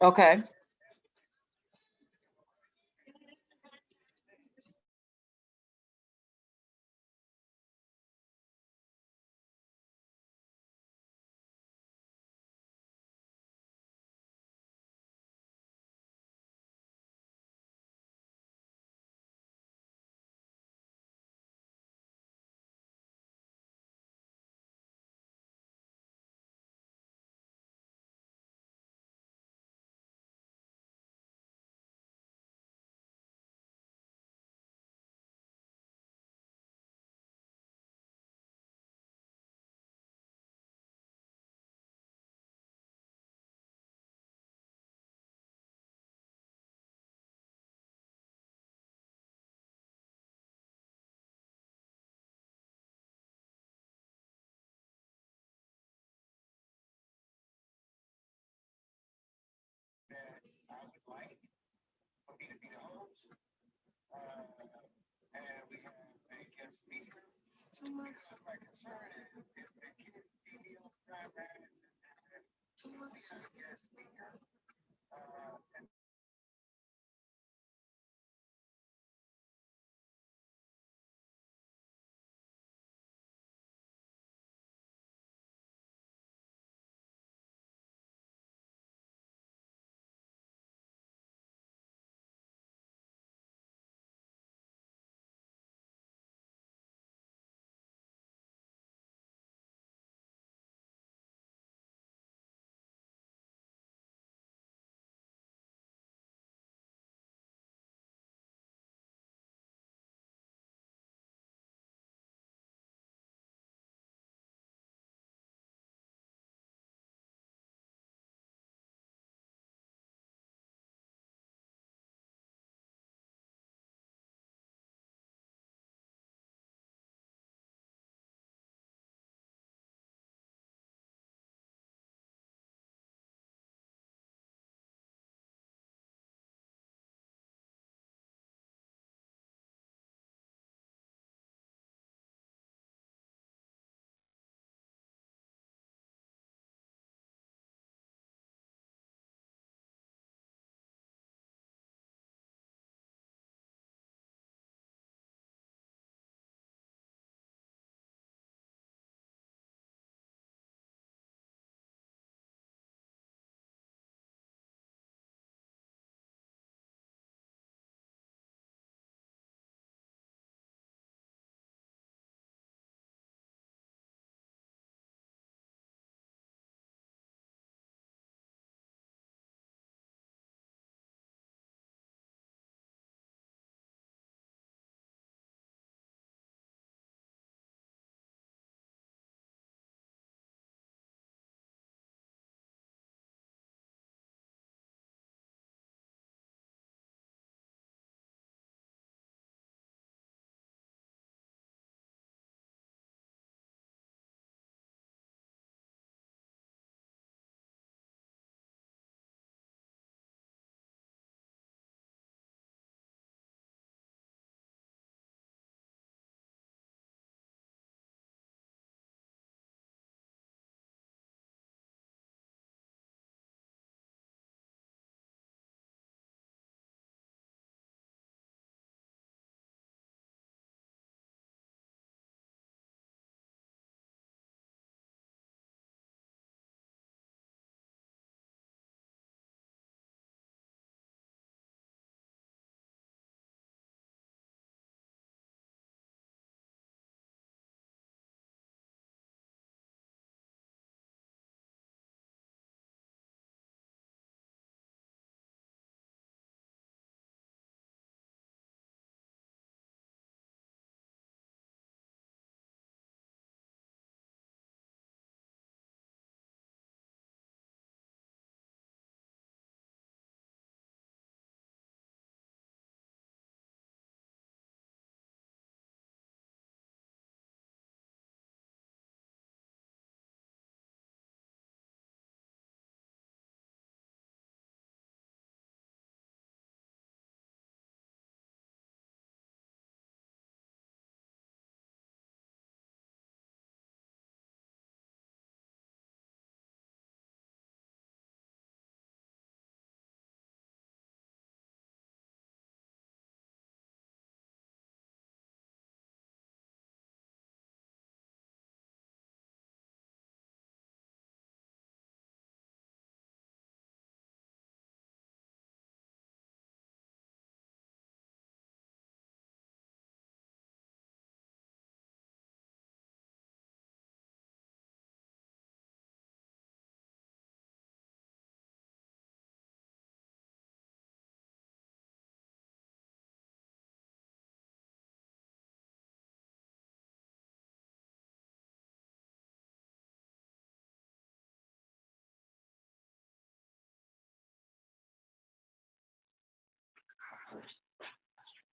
Okay.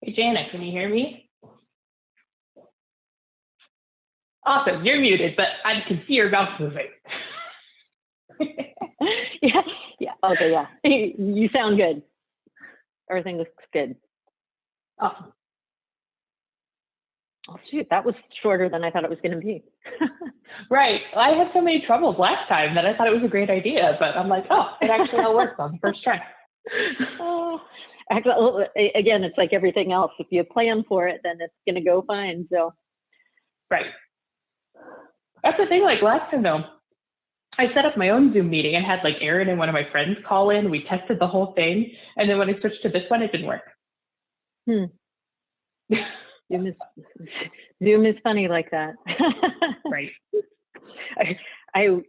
Hey, Jana, can you hear me? Awesome, you're muted, but I can see your mouth moving. Yeah, okay, yeah. You sound good. Everything looks good. Awesome. Oh, shoot, that was shorter than I thought it was going to be. Right, I had so many troubles last time that I thought it was a great idea, but I'm like, oh, it actually all worked on the first try. Oh, actually, again, it's like everything else. If you plan for it, then it's going to go fine. So, right. That's the thing. Like last time, though, I set up my own Zoom meeting and had like Aaron and one of my friends call in. We tested the whole thing, and then when I switched to this one, it didn't work. Zoom is funny like that. Right. I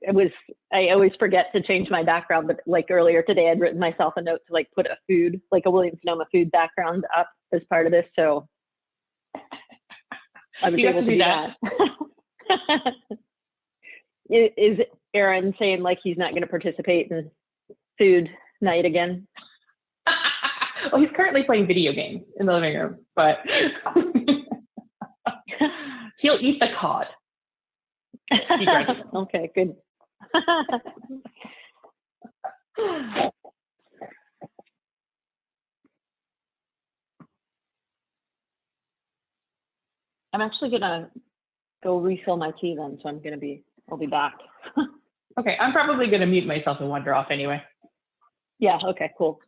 always forget to change my background, but like earlier today, I'd written myself a note to like put a food, like a Williams-Sonoma food background up as part of this. So I was able to do that. Is Aaron saying like he's not going to participate in food night again? Well, he's currently playing video games in the living room, but he'll eat the cod. Okay, good. I'm actually gonna go refill my tea then, so I'll be back. Okay, I'm probably gonna mute myself and wander off anyway. Yeah, okay, cool.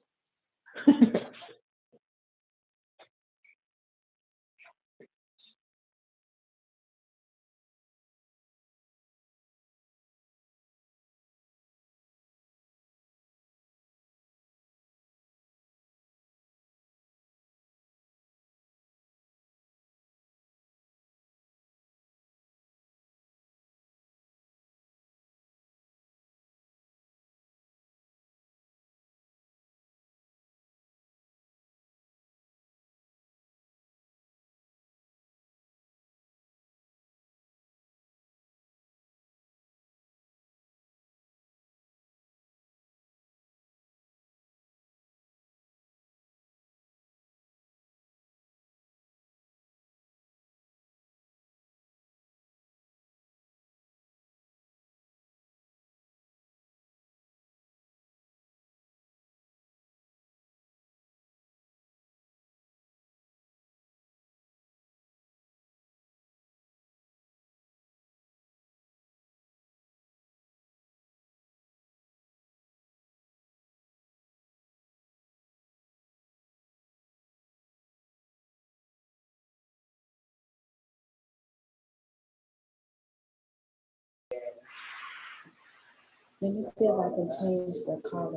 Let me see if I can change the color.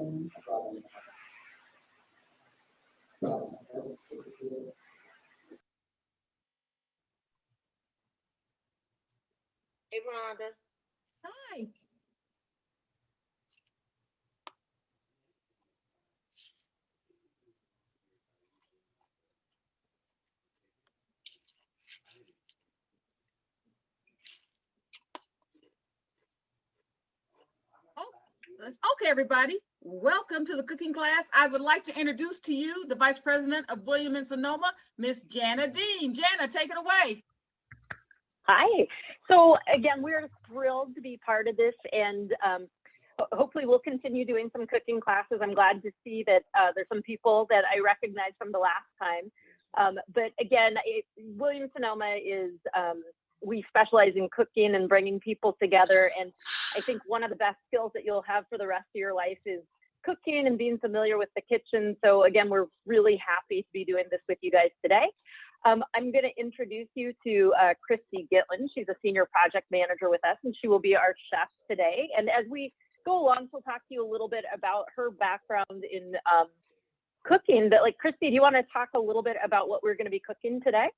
Hey, Rhonda. Hi. Okay, everybody. Welcome to the cooking class. I would like to introduce to you the Vice President of Williams-Sonoma, Miss Jana Dean. Jana, take it away. Hi. So again, we're thrilled to be part of this, and hopefully we'll continue doing some cooking classes. I'm glad to see that there's some people that I recognize from the last time. But again, Williams-Sonoma is, we specialize in cooking and bringing people together. And I think one of the best skills that you'll have for the rest of your life is cooking and being familiar with the kitchen. So again, we're really happy to be doing this with you guys today. I'm going to introduce you to Christy Gitlin. She's a senior project manager with us, and she will be our chef today. And as we go along, she'll talk to you a little bit about her background in cooking. But like, Christy, do you want to talk a little bit about what we're going to be cooking today?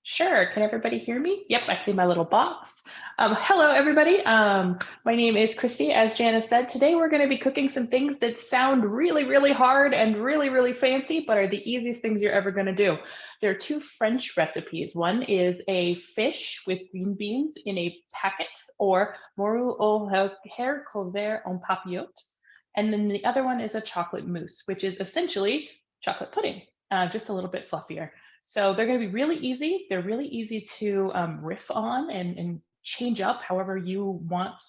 Sure. Can everybody hear me? Yep, I see my little box. Hello, everybody. My name is Christy. As Jana said, today we're going to be cooking some things that sound really, really hard and really, really fancy, but are the easiest things you're ever going to do. There are two French recipes. One is a fish with green beans in a packet, or morue au haricots verts en papillote. And then the other one is a chocolate mousse, which is essentially chocolate pudding. just a little bit fluffier. So they're going to be really easy. They're really easy to riff on and change up however you want,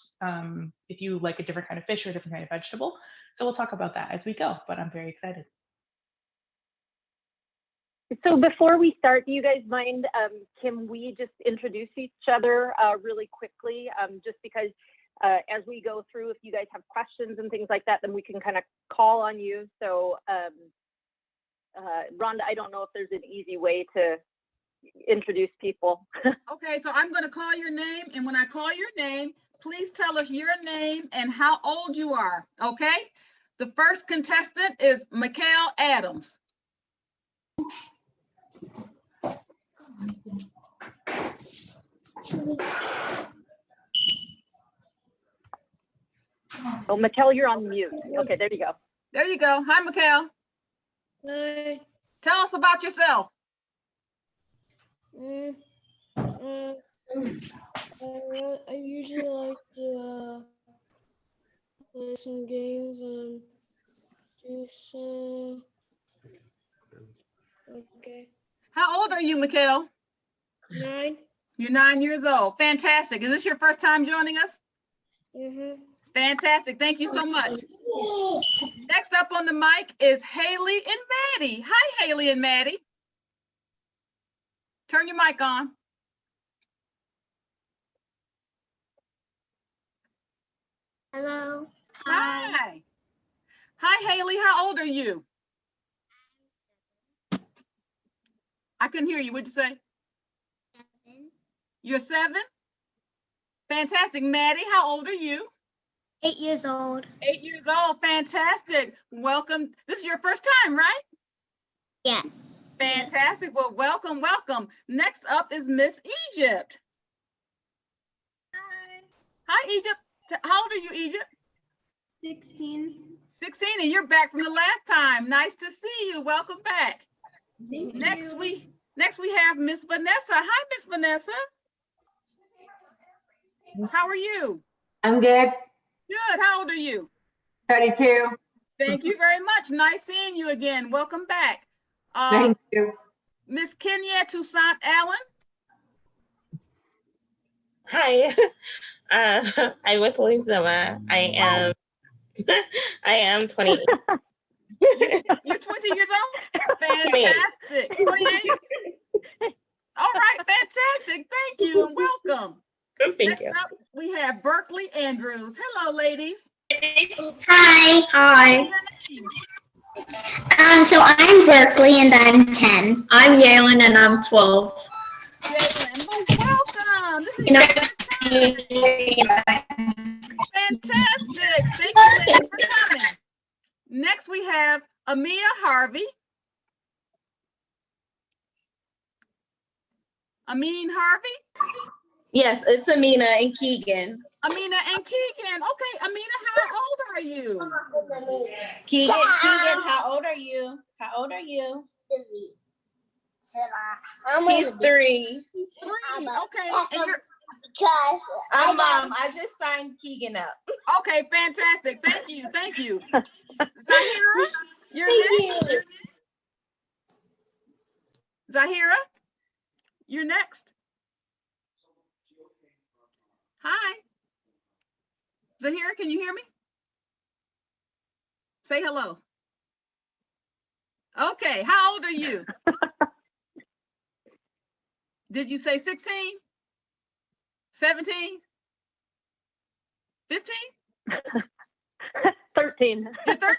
if you like a different kind of fish or a different kind of vegetable. So we'll talk about that as we go, but I'm very excited. So before we start, do you guys mind, can we just introduce each other really quickly? Just because as we go through, if you guys have questions and things like that, then we can kind of call on you. So Rhonda, I don't know if there's an easy way to introduce people. Okay, so I'm going to call your name, and when I call your name, please tell us your name and how old you are, okay? The first contestant is Mikhail Adams. Oh, Mikhail, you're on mute. Okay, there you go. There you go. Hi, Mikhail. Hi. Tell us about yourself. I usually like to play some games and do some. Okay. How old are you, Mikhail? 9. You're 9 years old. Fantastic. Is this your first time joining us? Mm-hmm. Fantastic. Thank you so much. Next up on the mic is Haley and Maddie. Hi, Haley and Maddie. Turn your mic on. Hello. Hi. Hi, Haley. How old are you? I couldn't hear you. What'd you say? 7. You're 7? Fantastic. Maddie, how old are you? 8 years old. 8 years old. Fantastic. Welcome. This is your first time, right? Yes. Fantastic. Well, welcome, welcome. Next up is Miss Egypt. Hi. Hi, Egypt. How old are you, Egypt? 16. 16, and you're back from the last time. Nice to see you. Welcome back. Thank Next you. we have Miss Vanessa. Hi, Miss Vanessa. How are you? I'm good. Good. How old are you? 32. Thank you very much. Nice seeing you again. Welcome back. Thank you. Miss Kenya Toussaint Allen. Hi, I'm with Williams-Sonoma. I am 28. You're 20 years old? Fantastic. 28? All right, fantastic. Thank you and welcome. Thank Next you. up, we have Berkeley Andrews. Hello, ladies. Hi. Hi. Name? So I'm Berkeley and I'm 10. I'm Yalen and I'm 12. Jalen. Well, welcome. This is your first time. Fantastic. Thank you, ladies, for coming. Next, we have Amia Harvey. Amin Harvey? Yes, it's Amina and Keegan. Amina and Keegan. Okay, Amina, how old are you? Keegan, how old are you? How old are you? He's 3. He's 3. Okay, and you're I'm Mom. I just signed Keegan up. okay. Fantastic. Thank you. Thank you. Zahira, you're next. Zahira, you're next. Hi. Zahira, can you hear me? Say hello. Okay, how old are you? Did you say 16? 17? 15? 13. You're 13?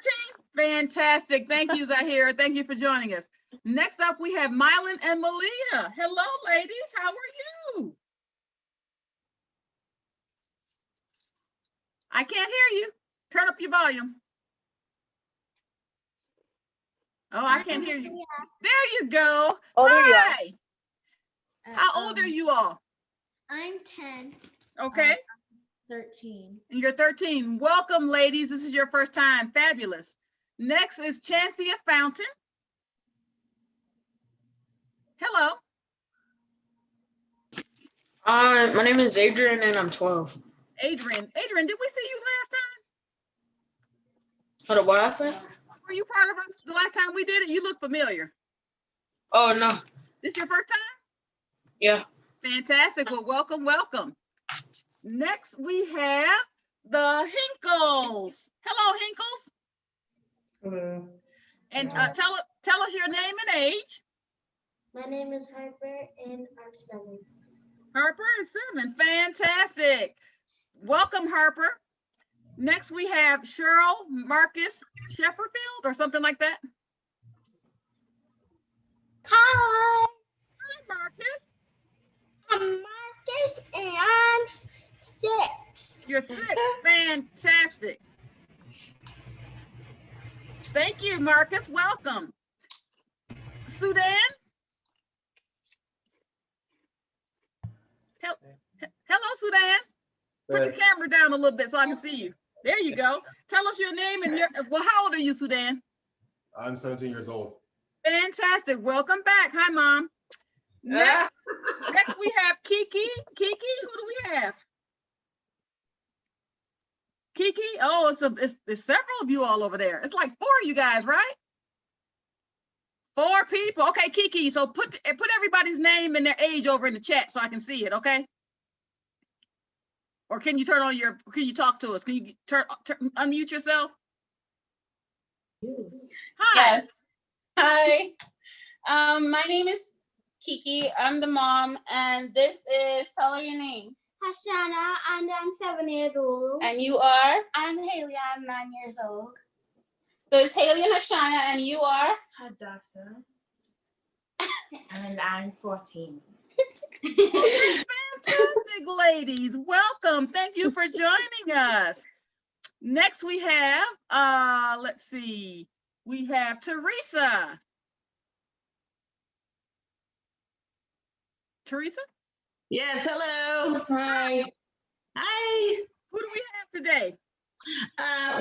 Fantastic. Thank you, Zahira. Thank you for joining us. Next up, we have Mylan and Malia. Hello, ladies. How are you? I can't hear you. Turn up your volume. Oh, I can't hear you. There you go. Oh, there you are. Hi. How old are you all? I'm 10. Okay. 13. And you're 13. Welcome, ladies. This is your first time. Fabulous. Next is Chancia Fountain. Hello. My name is Adrian and I'm 12. Adrian, did we see you last time? Hold up, what happened? Were you part of us the last time we did it? You look familiar. Oh, no. This your first time? Yeah. Fantastic. Well, welcome, welcome. Next, we have the Hinkles. Hello, Hinkles. Hello. And tell us your name and age. My name is Harper and I'm 7. Harper is 7. Fantastic. Welcome, Harper. Next, we have Cheryl Marcus Shefferfield or something like that. Hi, Hi, Marcus. I'm Marcus and I'm 6. You're 6. Fantastic. Thank you, Marcus. Welcome. Sudan. Hello, Sudan. Put your camera down a little bit so I can see you. There you go. Tell us your name and well, how old are you, Sudan? I'm 17 years old. Fantastic. Welcome back. Hi, Mom. Next we have Kiki. Kiki, who do we have? Kiki? Oh, it's several of you all over there. It's like 4 of you guys, right? 4 people. Okay, Kiki. So put everybody's name and their age over in the chat so I can see it, okay? Or can you can you talk to us? Can you unmute yourself? Hi. Yes. Hi. My name is Kiki. I'm the mom, and this is, tell her your name. Hashana and I'm 7 years old. And you are? I'm Haley, I'm 9 years old. So it's Haley and Hashana, and you are? Hadassah. And I'm 14. Fantastic, ladies. Welcome. Thank you for joining us. Next we have, let's see. We have Teresa. Teresa? Yes, hello. Hi. Hi. Who do we have today?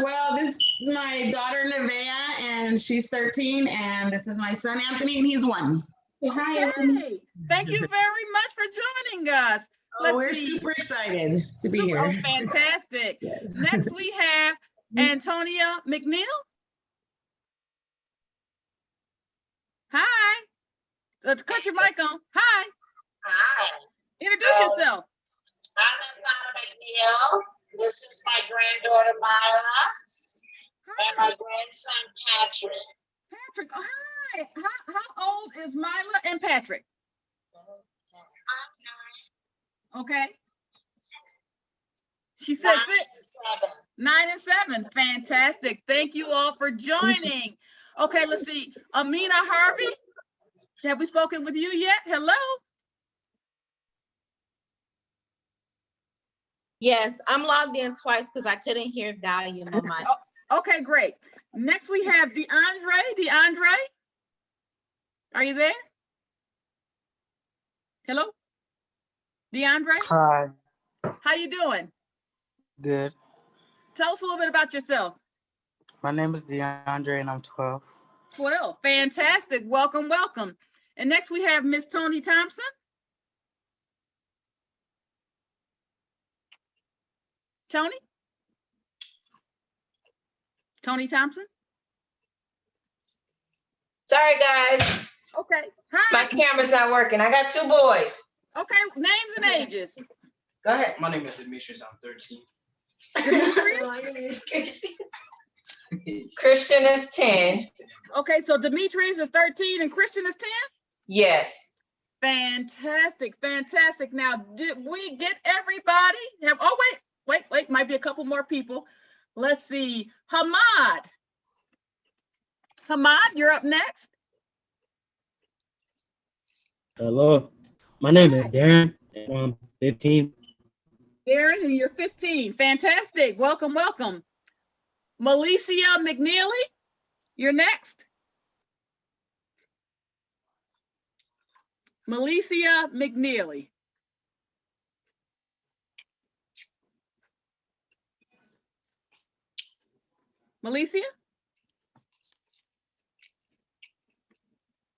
Well, this is my daughter Nevaeh, and she's 13, and this is my son Anthony, and he's 1. Hi, Anthony. Thank you very much for joining us. We're super excited to be here. Oh, fantastic. Yes. Next we have Antonia McNeil. Hi. Cut your mic on. Hi. Hi. Introduce yourself. I'm Antonia McNeil. This is my granddaughter Myla and my grandson Patrick. Patrick, oh, hi. How old is Myla and Patrick? Okay. She said 6. 9 and 7. Fantastic. Thank you all for joining. Okay, let's see. Amina Harvey, have we spoken with you yet? Hello. Yes, I'm logged in twice because I couldn't hear volume on my. Okay, great. Next we have DeAndre. DeAndre, are you there? Hello? DeAndre? Hi. How you doing? Good. Tell us a little bit about yourself. My name is DeAndre and I'm 12. 12. Fantastic. Welcome, welcome. And next we have Miss Tony Thompson. Tony? Tony Thompson? Sorry, guys. Okay. Hi. My camera's not working. I got 2 boys. Okay, names and ages. Go ahead. My name is Demetrius. I'm 13. Christian is 10. Okay, so Demetrius is 13 and Christian is 10? Yes. Fantastic, fantastic. Now, did we get everybody? Wait, might be a couple more people. Let's see. Hamad, you're up next. Hello, my name is Darren, and I'm 15. Darren, and you're 15. Fantastic. Welcome, welcome. Malicia McNeely, you're next. Malicia McNeely. Malicia?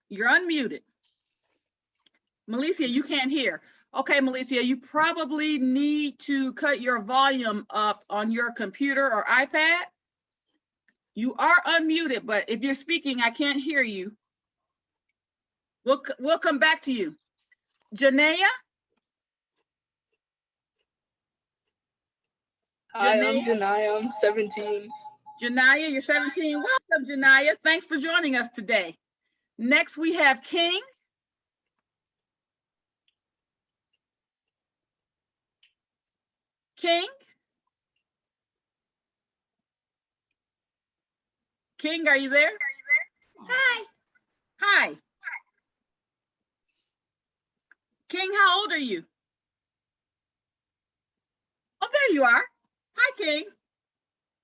You're unmuted. Malicia, you can't hear. Okay, Malicia, you probably need to cut your volume up on your computer or iPad. You are unmuted, but if you're speaking, I can't hear you. We'll come back to you. Janaya? Hi, I'm Janaya. I'm 17. Janaya, you're 17. Welcome, Janaya. Thanks for joining us today. Next, we have King. King? King, are you there? Hi. Hi. King, how old are you? Oh, there you are. Hi, King.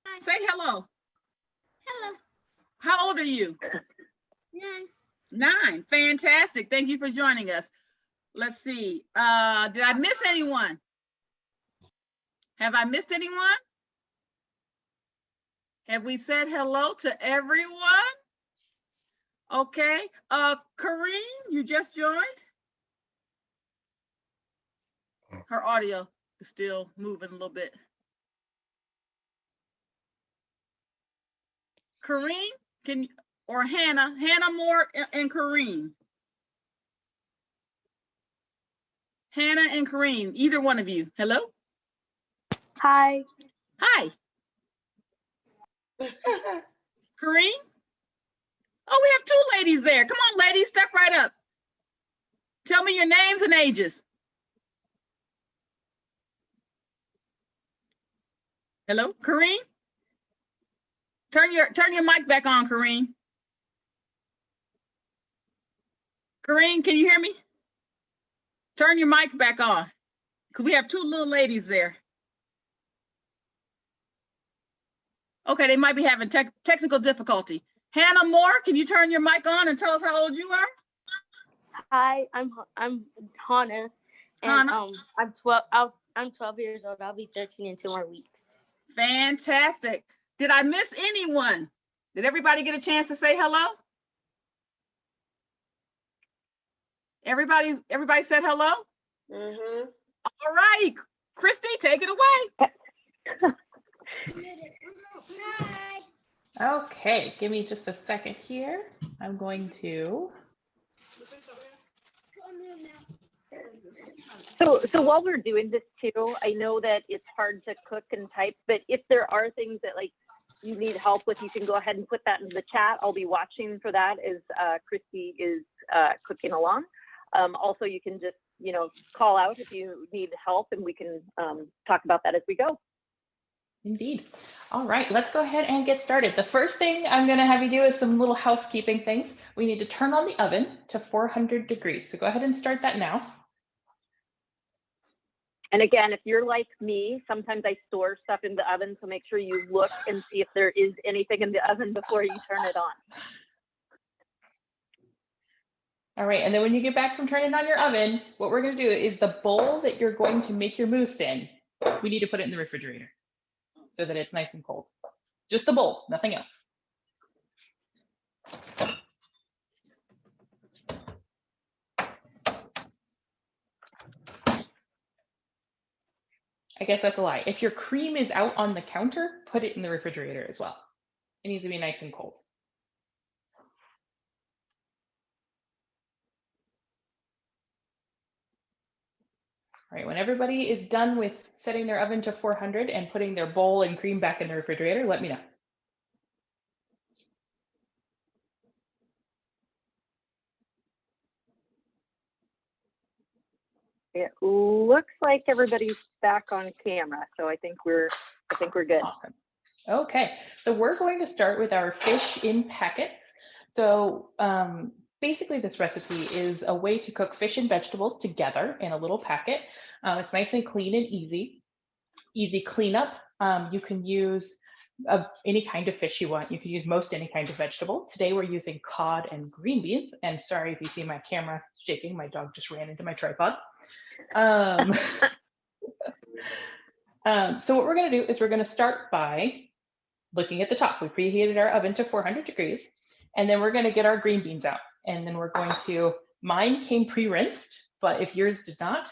Hi. Say hello. Hello. How old are you? 9. 9. Fantastic. Thank you for joining us. Let's see. Did I miss anyone? Have I missed anyone? Have we said hello to everyone? Okay. Kareem, you just joined? Her audio is still moving a little bit. Kareem, can you, or Hannah Moore and Kareem. Hannah and Kareem, either one of you. Hello? Hi. Hi. Kareem? Oh, we have 2 ladies there. Come on, ladies, step right up. Tell me your names and ages. Hello, Kareem? Turn your mic back on, Kareem. Kareem, can you hear me? Turn your mic back on, because we have 2 little ladies there. Okay, they might be having technical difficulty. Hannah Moore, can you turn your mic on and tell us how old you are? Hi, I'm Hannah. And I'm 12. I'm 12 years old. I'll be 13 in 2 more weeks. Fantastic. Did I miss anyone? Did everybody get a chance to say hello? Everybody said hello? Mm-hmm. All right, Christy, take it away. Okay, give me just a second here. I'm going to. So while we're doing this too, I know that it's hard to cook and type, but if there are things that like you need help with, you can go ahead and put that in the chat. I'll be watching for that as Christy is cooking along. Also, you can just, call out if you need help, and we can talk about that as we go. Indeed. All right, let's go ahead and get started. The first thing I'm going to have you do is some little housekeeping things. We need to turn on the oven to 400 degrees. So go ahead and start that now. And again, if you're like me, sometimes I store stuff in the oven, so make sure you look and see if there is anything in the oven before you turn it on. All right, and then when you get back from turning on your oven, what we're going to do is the bowl that you're going to make your mousse in, we need to put it in the refrigerator so that it's nice and cold. Just the bowl, nothing else. I guess that's a lie. If your cream is out on the counter, put it in the refrigerator as well. It needs to be nice and cold. All right, when everybody is done with setting their oven to 400 and putting their bowl and cream back in the refrigerator, let me know. It looks like everybody's back on camera, so I think we're good. Awesome. Okay, so we're going to start with our fish in packets. So basically this recipe is a way to cook fish and vegetables together in a little packet. It's nice and clean and easy cleanup. You can use any kind of fish you want. You can use most any kind of vegetable. Today we're using cod and green beans. And sorry if you see my camera shaking, my dog just ran into my tripod. So what we're going to do is we're going to start by looking at the top. We preheated our oven to 400 degrees, and then we're going to get our green beans out. And then we're going to, mine came pre-rinsed, but if yours did not,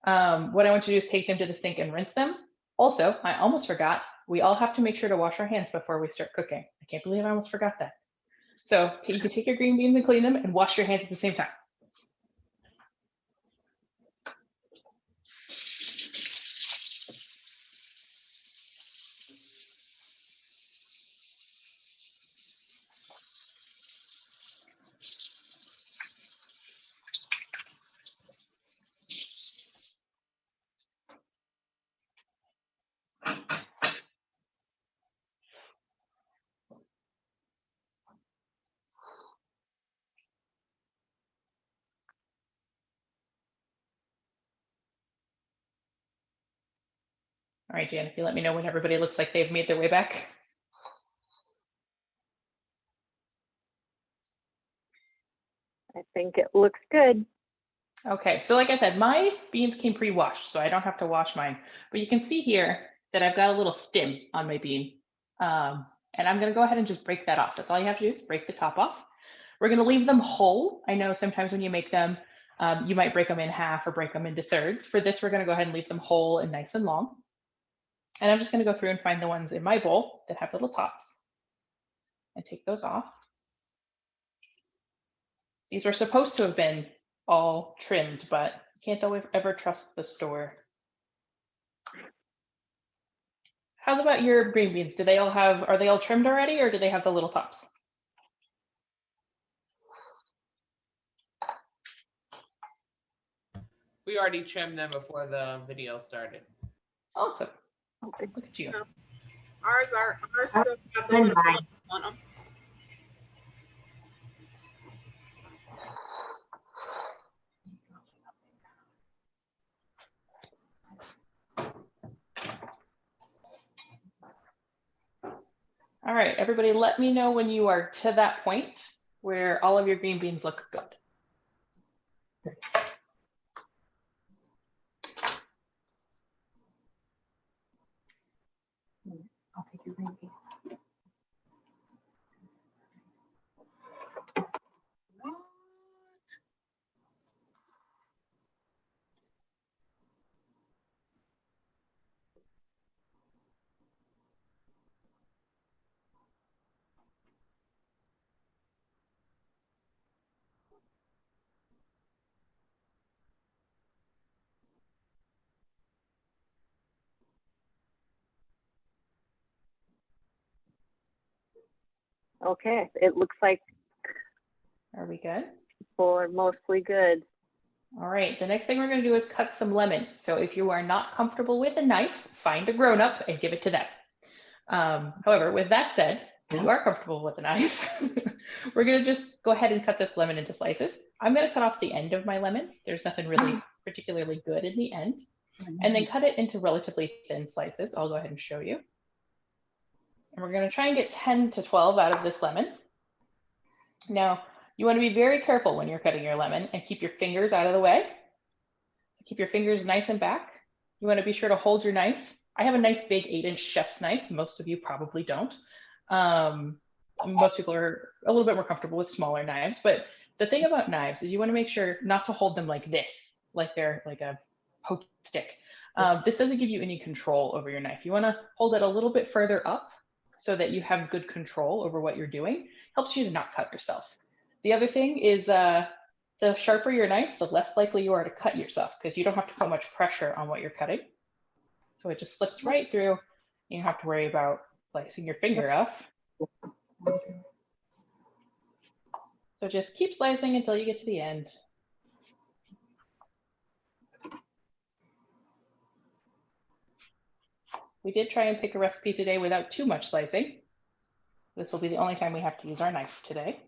what I want you to do is take them to the sink and rinse them. Also, I almost forgot, we all have to make sure to wash our hands before we start cooking. I can't believe I almost forgot that. So you can take your green beans and clean them and wash your hands at the same time. All right, Jan, if you let me know when everybody looks like they've made their way back. I think it looks good. Okay, so like I said, my beans came pre-washed, so I don't have to wash mine. But you can see here that I've got a little stem on my bean. And I'm gonna go ahead and just break that off. That's all you have to do is break the top off. We're gonna leave them whole. I know sometimes when you make them, you might break them in half or break them into thirds. For this, we're gonna go ahead and leave them whole and nice and long. And I'm just gonna go through and find the ones in my bowl that have little tops and take those off. These were supposed to have been all trimmed, but you can't always ever trust the store. How's about your green beans? Do they all have, are they all trimmed already, or do they have the little tops? We already trimmed them before the video started. Awesome. Okay, look at you. Ours still have the little on them. All right, everybody, let me know when you are to that point where all of your green beans look good. I'll take your green beans. Okay, it looks like. Are we good? We're mostly good. All right, the next thing we're going to do is cut some lemon. So if you are not comfortable with a knife, find a grown-up and give it to them. However, with that said, if you are comfortable with a knife, we're going to just go ahead and cut this lemon into slices. I'm going to cut off the end of my lemon. There's nothing really particularly good in the end. And then cut it into relatively thin slices. I'll go ahead and show you. And we're going to try and get 10 to 12 out of this lemon. Now, you want to be very careful when you're cutting your lemon and keep your fingers out of the way. So keep your fingers nice and back. You want to be sure to hold your knife. I have a nice big 8-inch chef's knife. Most of you probably don't. Most people are a little bit more comfortable with smaller knives, but the thing about knives is you want to make sure not to hold them like this, like they're like a poke stick. This doesn't give you any control over your knife. You want to hold it a little bit further up so that you have good control over what you're doing. Helps you to not cut yourself. The other thing is the sharper your knife, the less likely you are to cut yourself because you don't have to put much pressure on what you're cutting. So it just slips right through. You don't have to worry about slicing your finger off. So just keep slicing until you get to the end. We did try and pick a recipe today without too much slicing. This will be the only time we have to use our knife today.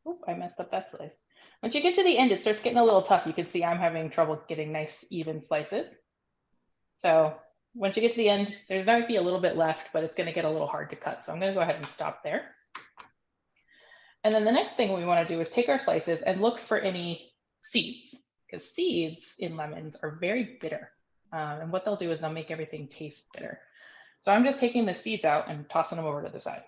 Oop, I messed up that slice. Once you get to the end, it starts getting a little tough. You can see I'm having trouble getting nice, even slices. So once you get to the end, there might be a little bit left, but it's going to get a little hard to cut. So I'm going to go ahead and stop there. And then the next thing we want to do is take our slices and look for any seeds, because seeds in lemons are very bitter. And what they'll do is they'll make everything taste bitter. So I'm just taking the seeds out and tossing them over to the side.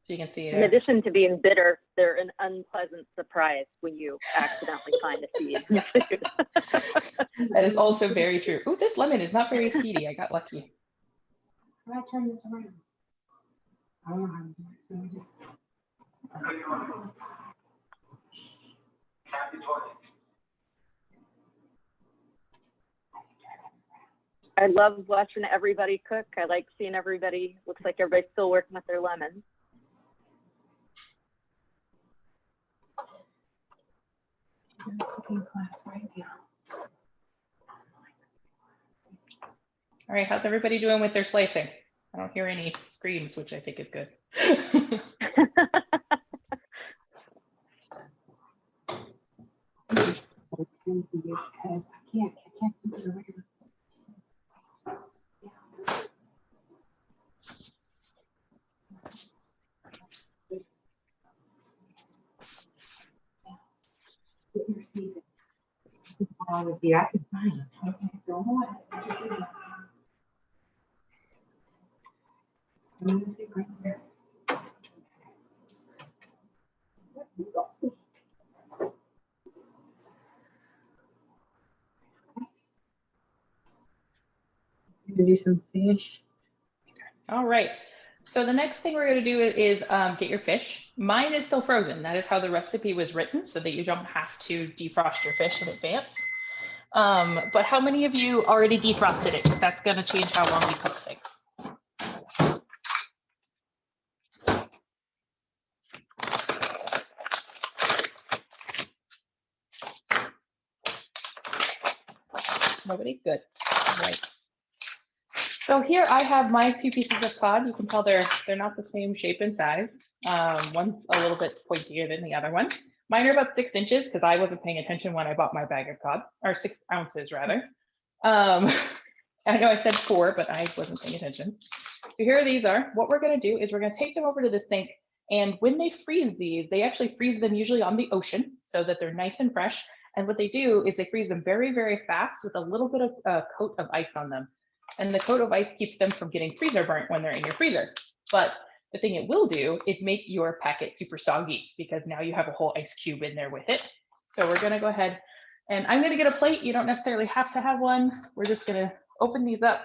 So you can see. In addition to being bitter, they're an unpleasant surprise when you accidentally find a seed in your food. That is also very true. Oh, this lemon is not very seedy. I got lucky. Can I turn this around? I don't know how to do it, so just. I love watching everybody cook. I like seeing everybody, looks like everybody's still working with their lemons. Cooking class right now. All right, how's everybody doing with their slicing? I don't hear any screams, which I think is good. Because I can't do it around. Yeah. all the seed I can find. Okay, throw them away. Put your seeds up. I'm gonna stick right there. Gonna do some fish. All right. So the next thing we're going to do is get your fish. Mine is still frozen. That is how the recipe was written, so that you don't have to defrost your fish in advance. But how many of you already defrosted it? That's going to change how long we cook things. Nobody? Good. All right. So here I have my 2 pieces of cod. You can tell they're not the same shape and size. One's a little bit pointier than the other one. Mine are about 6 inches because I wasn't paying attention when I bought my bag of cod, or 6 ounces rather. I know I said 4, but I wasn't paying attention. So here these are. What we're going to do is we're going to take them over to the sink. And when they freeze these, they actually freeze them usually on the ocean so that they're nice and fresh. And what they do is they freeze them very, very fast with a little bit of a coat of ice on them. And the coat of ice keeps them from getting freezer burnt when they're in your freezer. But the thing it will do is make your packet super soggy because now you have a whole ice cube in there with it. So we're going to go ahead and I'm going to get a plate. You don't necessarily have to have one. We're just going to open these up.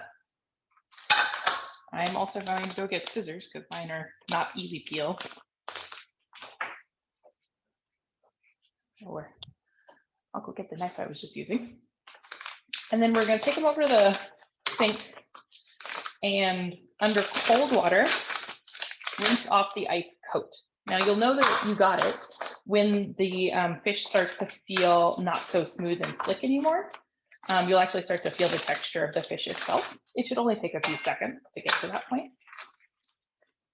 I'm also going to go get scissors because mine are not easy peel. Or I'll go get the knife I was just using. And then we're going to take them over to the sink and under cold water, rinse off the ice coat. Now you'll know that you got it when the fish starts to feel not so smooth and slick anymore. You'll actually start to feel the texture of the fish itself. It should only take a few seconds to get to that point.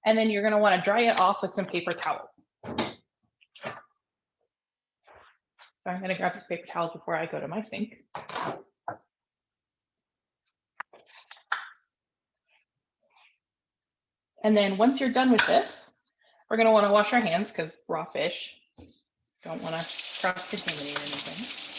And then you're going to want to dry it off with some paper towels. So I'm going to grab some paper towels before I go to my sink. And then once you're done with this, we're going to want to wash our hands because raw fish, don't want to cross-contaminate anything.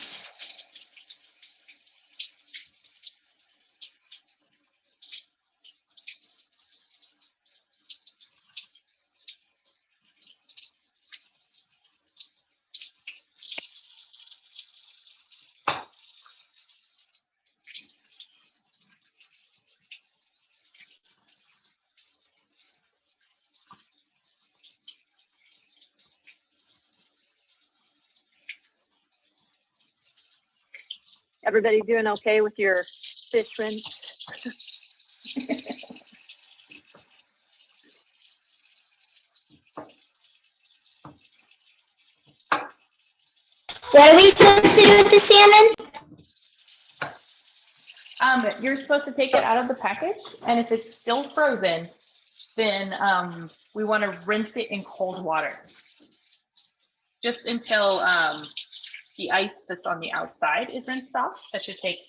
Everybody doing okay with your fish rinse? What are we supposed to do with the salmon? You're supposed to take it out of the package, and if it's still frozen, then we want to rinse it in cold water. Just until the ice that's on the outside is rinsed off. That should take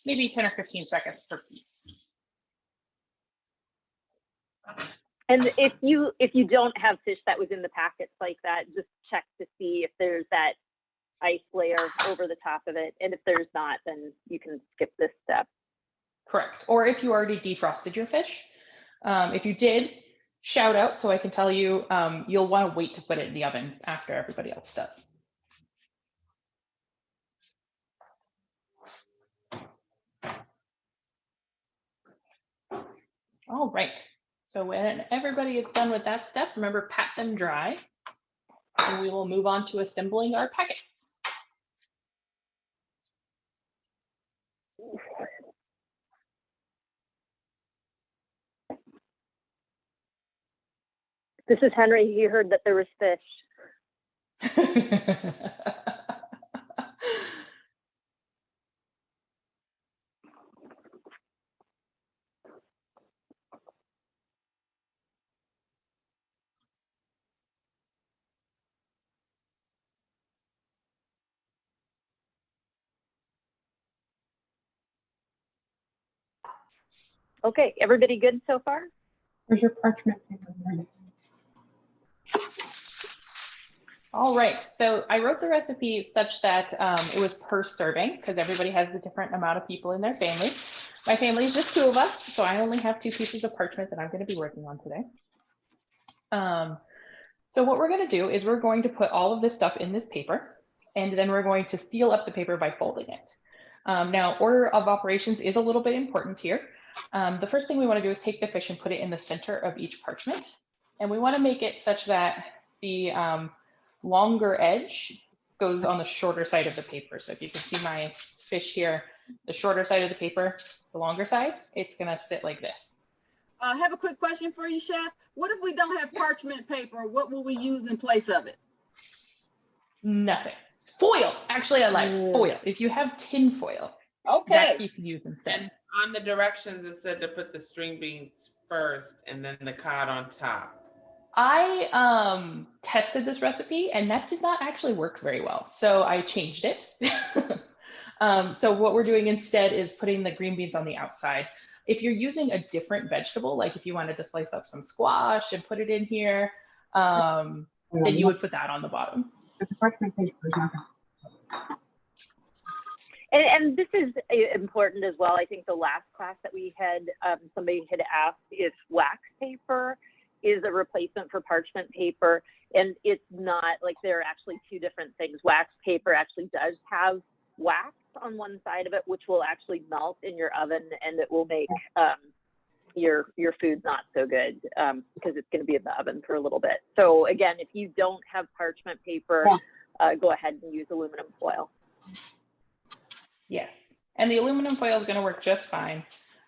maybe 10 or 15 seconds per piece. And if you don't have fish that was in the packets like that, just check to see if there's that ice layer over the top of it. And if there's not, then you can skip this step. Correct. Or if you already defrosted your fish. If you did, shout out so I can tell you. You'll want to wait to put it in the oven after everybody else does. All right. So when everybody is done with that step, remember, pat them dry, and we will move on to assembling our packets. This is Henry. You heard that there was fish. Okay, everybody good so far? Where's your parchment paper? All right, so I wrote the recipe such that it was per serving because everybody has a different amount of people in their family. My family is just 2 of us, so I only have 2 pieces of parchment that I'm going to be working on today. So what we're going to do is we're going to put all of this stuff in this paper, and then we're going to seal up the paper by folding it. Now, order of operations is a little bit important here. The first thing we want to do is take the fish and put it in the center of each parchment, and we want to make it such that the longer edge goes on the shorter side of the paper. So if you can see my fish here, the shorter side of the paper, the longer side, it's gonna sit like this. I have a quick question for you, Chef. What if we don't have parchment paper? What will we use in place of it? Nothing. Foil. Actually, I like foil. If you have tin foil, that you can use instead. And on the directions, it said to put the string beans first and then the cod on top. I tested this recipe and that did not actually work very well. So I changed it. So what we're doing instead is putting the green beans on the outside. If you're using a different vegetable, like if you wanted to slice up some squash and put it in here, then you would put that on the bottom. And this is important as well. I think the last class that we had, somebody had asked if wax paper is a replacement for parchment paper, and it's not. Like, they're actually 2 different things. Wax paper actually does have wax on one side of it, which will actually melt in your oven, and it will make your food not so good because it's going to be in the oven for a little bit. So again, if you don't have parchment paper, go ahead and use aluminum foil. Yes, and the aluminum foil is going to work just fine.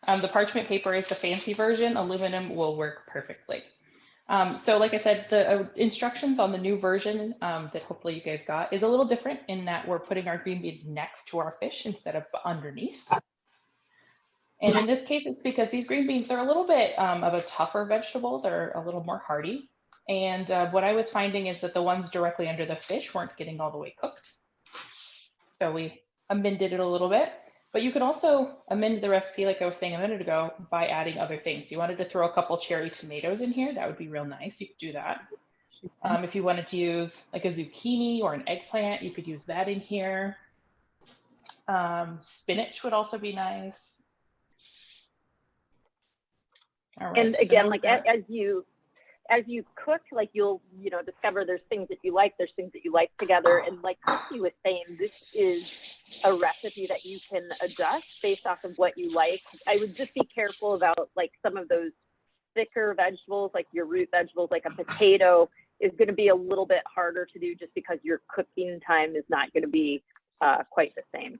The parchment paper is the fancy version. Aluminum will work perfectly. So like I said, the instructions on the new version that hopefully you guys got is a little different in that we're putting our green beans next to our fish instead of underneath. And in this case, it's because these green beans, they're a little bit of a tougher vegetable. They're a little more hardy. And what I was finding is that the ones directly under the fish weren't getting all the way cooked. So we amended it a little bit. But you can also amend the recipe, like I was saying a minute ago, by adding other things. You wanted to throw a couple cherry tomatoes in here, that would be real nice. You could do that. If you wanted to use like a zucchini or an eggplant, you could use that in here. Spinach would also be nice. All right, and again, so like as you cook, like you'll discover there's things that you like, there's things that you like together, and like Christy was saying, this is a recipe that you can adjust based off of what you like. I would just be careful about like some of those thicker vegetables, like your root vegetables, like a potato is going to be a little bit harder to do just because your cooking time is not going to be quite the same.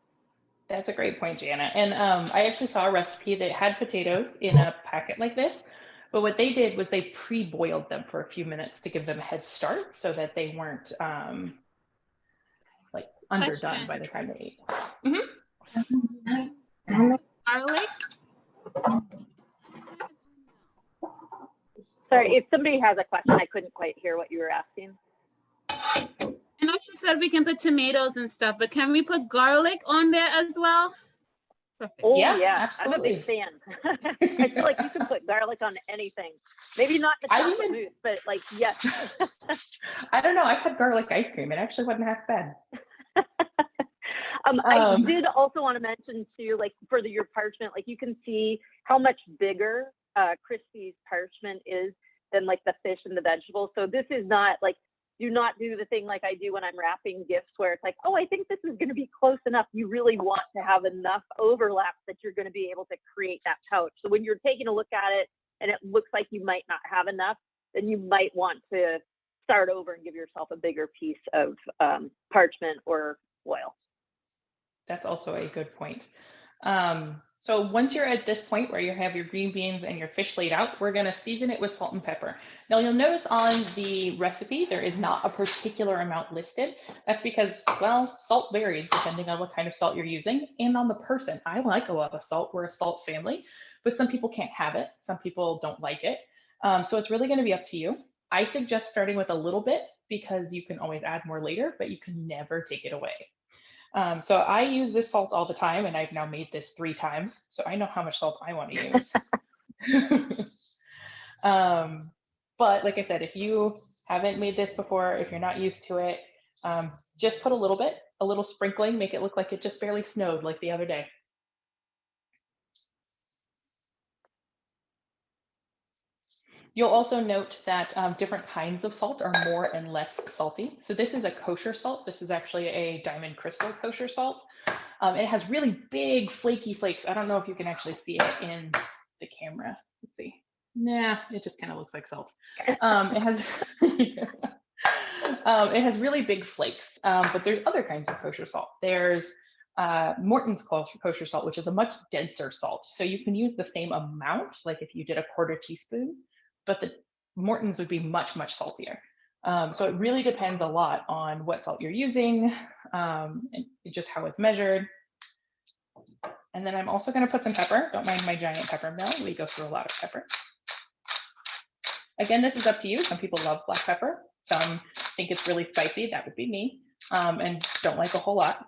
That's a great point, Jana. And I actually saw a recipe that had potatoes in a packet like this, but what they did was they pre-boiled them for a few minutes to give them a head start so that they weren't like underdone by the time they ate. Garlic? Sorry, if somebody has a question, I couldn't quite hear what you were asking. I know she said we can put tomatoes and stuff, but can we put garlic on there as well? Perfect. Oh Yeah, absolutely. I'm a big fan. I feel like you can put garlic on anything. Maybe not the chocolate mousse, but like, yes. I don't know. I've had garlic ice cream. It actually wasn't half bad. I did also want to mention too, like for your parchment, like you can see how much bigger Christy's parchment is than like the fish and the vegetables. So this is not like, do not do the thing like I do when I'm wrapping gifts where it's like, oh, I think this is going to be close enough. You really want to have enough overlap that you're going to be able to create that pouch. So when you're taking a look at it and it looks like you might not have enough, then you might want to start over and give yourself a bigger piece of parchment or foil. That's also a good point. So once you're at this point where you have your green beans and your fish laid out, we're going to season it with salt and pepper. Now you'll notice on the recipe, there is not a particular amount listed. That's because, well, salt varies depending on what kind of salt you're using and on the person. I like a lot of salt. We're a salt family, but some people can't have it. Some people don't like it. So it's really going to be up to you. I suggest starting with a little bit because you can always add more later, but you can never take it away. So I use this salt all the time, and I've now made this 3 times, so I know how much salt I want to use. But like I said, if you haven't made this before, if you're not used to it, just put a little sprinkling, make it look like it just barely snowed like the other day. You'll also note that different kinds of salt are more and less salty. So this is a kosher salt. This is actually a diamond crystal kosher salt. It has really big flaky flakes. I don't know if you can actually see it in the camera. Let's see. Nah, it just kind of looks like salt. It has it has really big flakes, but there's other kinds of kosher salt. There's Morton's kosher salt, which is a much denser salt. So you can use the same amount, like if you did a 1/4 teaspoon, but the Morton's would be much, much saltier. So it really depends a lot on what salt you're using and just how it's measured. And then I'm also going to put some pepper. Don't mind my giant pepper mill. We go through a lot of pepper. Again, this is up to you. Some people love black pepper. Some think it's really spicy. That would be me. And don't like a whole lot.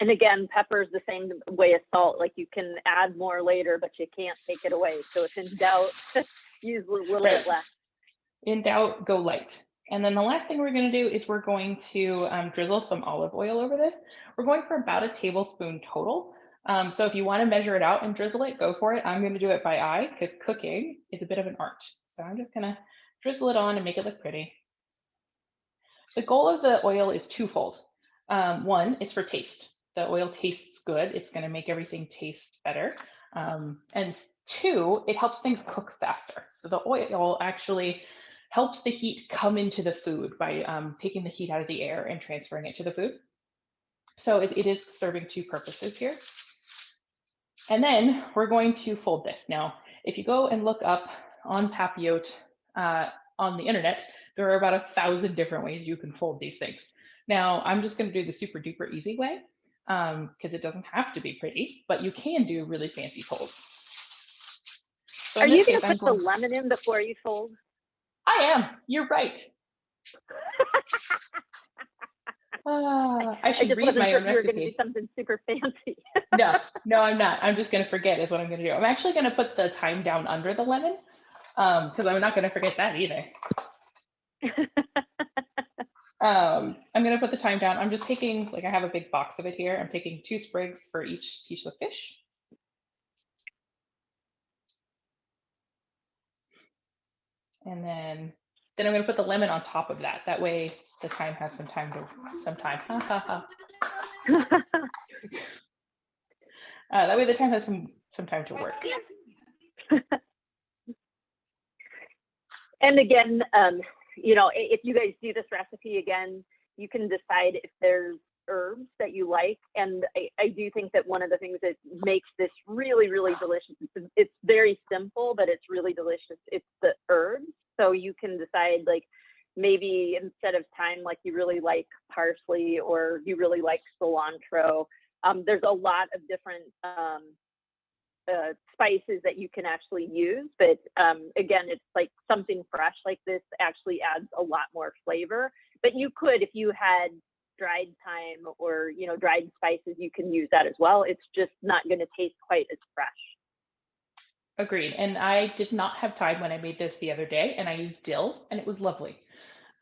And again, pepper is the same way as salt. Like you can add more later, but you can't take it away. So if in doubt, use a little bit less. In doubt, go light. And then the last thing we're going to do is we're going to drizzle some olive oil over this. We're going for about a tablespoon total. So if you want to measure it out and drizzle it, go for it. I'm going to do it by eye because cooking is a bit of an art. So I'm just going to drizzle it on and make it look pretty. The goal of the oil is twofold. One, it's for taste. The oil tastes good. It's going to make everything taste better. And two, it helps things cook faster. So the oil actually helps the heat come into the food by taking the heat out of the air and transferring it to the food. So it is serving two purposes here. And then we're going to fold this. Now, if you go and look up on Papillote on the internet, there are about 1,000 different ways you can fold these things. Now, I'm just going to do the super duper easy way because it doesn't have to be pretty, but you can do really fancy folds. So Are you going to put the lemon in before you fold? I am. You're right. I should read my own recipe. You were going to do something super fancy. No, I'm not. I'm just going to forget is what I'm going to do. I'm actually going to put the thyme down under the lemon because I'm not going to forget that either. I'm going to put the thyme down. I'm just taking, like I have a big box of it here. I'm taking 2 sprigs for each piece of fish. And then I'm going to put the lemon on top of that. That way the thyme has some time. That way the thyme has some time to work. And again, you know, if you guys do this recipe again, you can decide if there's herbs that you like. And I do think that one of the things that makes this really, really delicious, it's very simple, but it's really delicious. It's the herbs. So you can decide, like, maybe instead of thyme, like you really like parsley or you really like cilantro. There's a lot of different spices that you can actually use, but again, it's like something fresh like this actually adds a lot more flavor. But you could, if you had dried thyme or, you know, dried spices, you can use that as well. It's just not going to taste quite as fresh. Agreed. And I did not have thyme when I made this the other day, and I used dill, and it was lovely.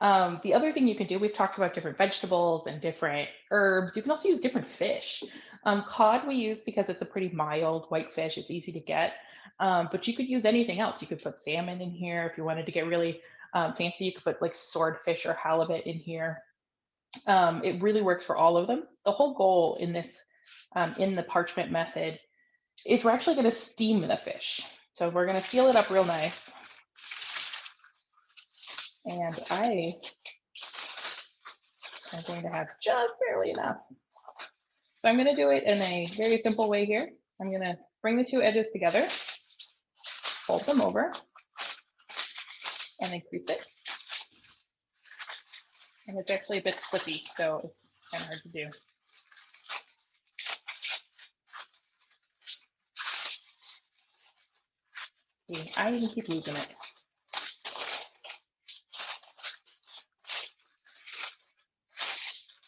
The other thing you can do, we've talked about different vegetables and different herbs. You can also use different fish. Cod we use because it's a pretty mild white fish. It's easy to get, but you could use anything else. You could put salmon in here. If you wanted to get really fancy, you could put like swordfish or halibut in here. It really works for all of them. The whole goal in this, in the parchment method, is we're actually going to steam the fish. So we're going to seal it up real nice. And I am going to have just barely enough. So I'm going to do it in a very simple way here. I'm going to bring the 2 edges together, fold them over, and then crease it. And it's actually a bit slippy, so it's kind of hard to do. See, I even keep losing it.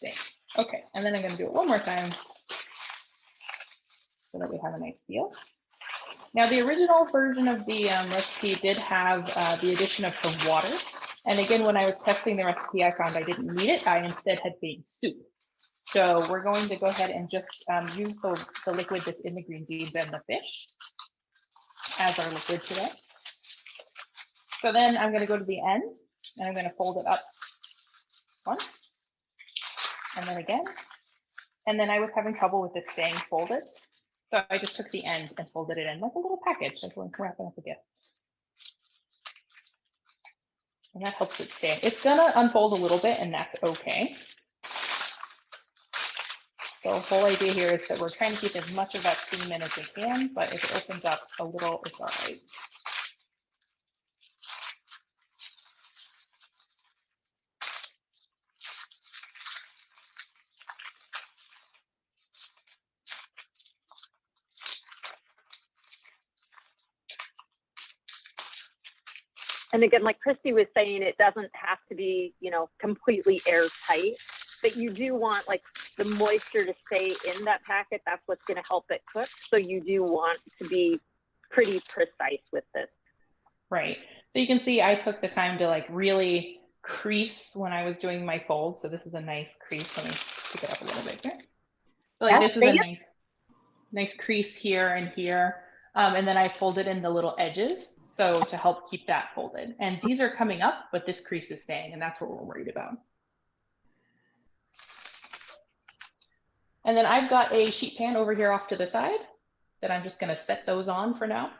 Dang. Okay, and then I'm going to do it one more time so that we have a nice seal. Now, the original version of the recipe did have the addition of some water. And again, when I was testing the recipe, I found I didn't need it. I instead had made soup. So we're going to go ahead and just use the liquid that's in the green beans and the fish as our liquid today. So then I'm going to go to the end and I'm going to fold it up once and then again. And then I was having trouble with it staying folded. So I just took the end and folded it in like a little package, like we're wrapping up a gift. And that helps it stay. It's gonna unfold a little bit and that's okay. So the whole idea here is that we're trying to keep as much of that steam in as we can, but if it opens up a little, it's all right. And again, like Christy was saying, it doesn't have to be, you know, completely airtight, but you do want like the moisture to stay in that packet. That's what's going to help it cook. So you do want to be pretty precise with this. Right. So you can see I took the time to like really crease when I was doing my fold. So this is a nice crease. Let me pick it up a little bit here. So like this is a nice crease here and here. And then I folded in the little edges. So to help keep that folded. And these are coming up, but this crease is staying, and that's what we're worried about. And then I've got a sheet pan over here off to the side that I'm just going to set those on for now.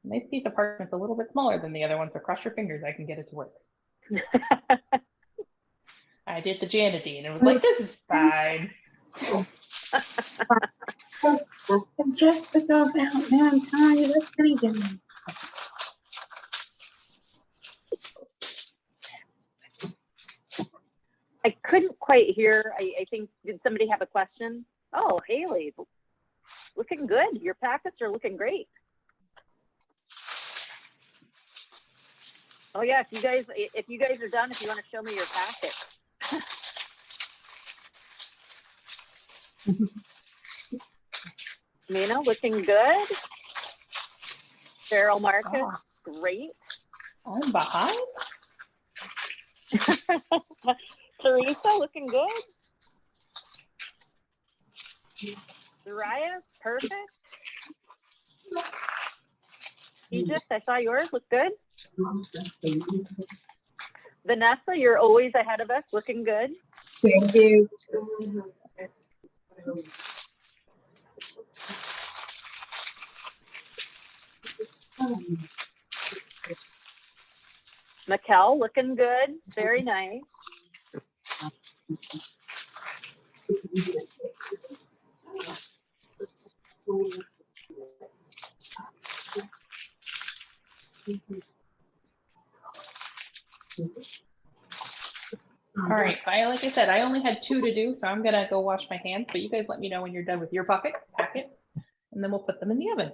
Nice piece of parchment's a little bit smaller than the other one, so cross your fingers, I can get it to work. I did the Janadine and was like, this is fine. Just put those out, man. I'm telling you, that's pretty good. I couldn't quite hear. I think, did somebody have a question? Oh, Haley, looking good. Your packets are looking great. Oh yeah, if you guys are done, if you want to show me your packet. Mina, looking good. Cheryl Marcus, great. I'm behind. Teresa, looking good. Soraya, perfect. Egypt, I saw yours, look good. Vanessa, you're always ahead of us, looking good. Thank you. Mikkel, looking good, very nice. All right, like I said, I only had 2 to do, so I'm gonna go wash my hands, but you guys let me know when you're done with your packet, and then we'll put them in the oven.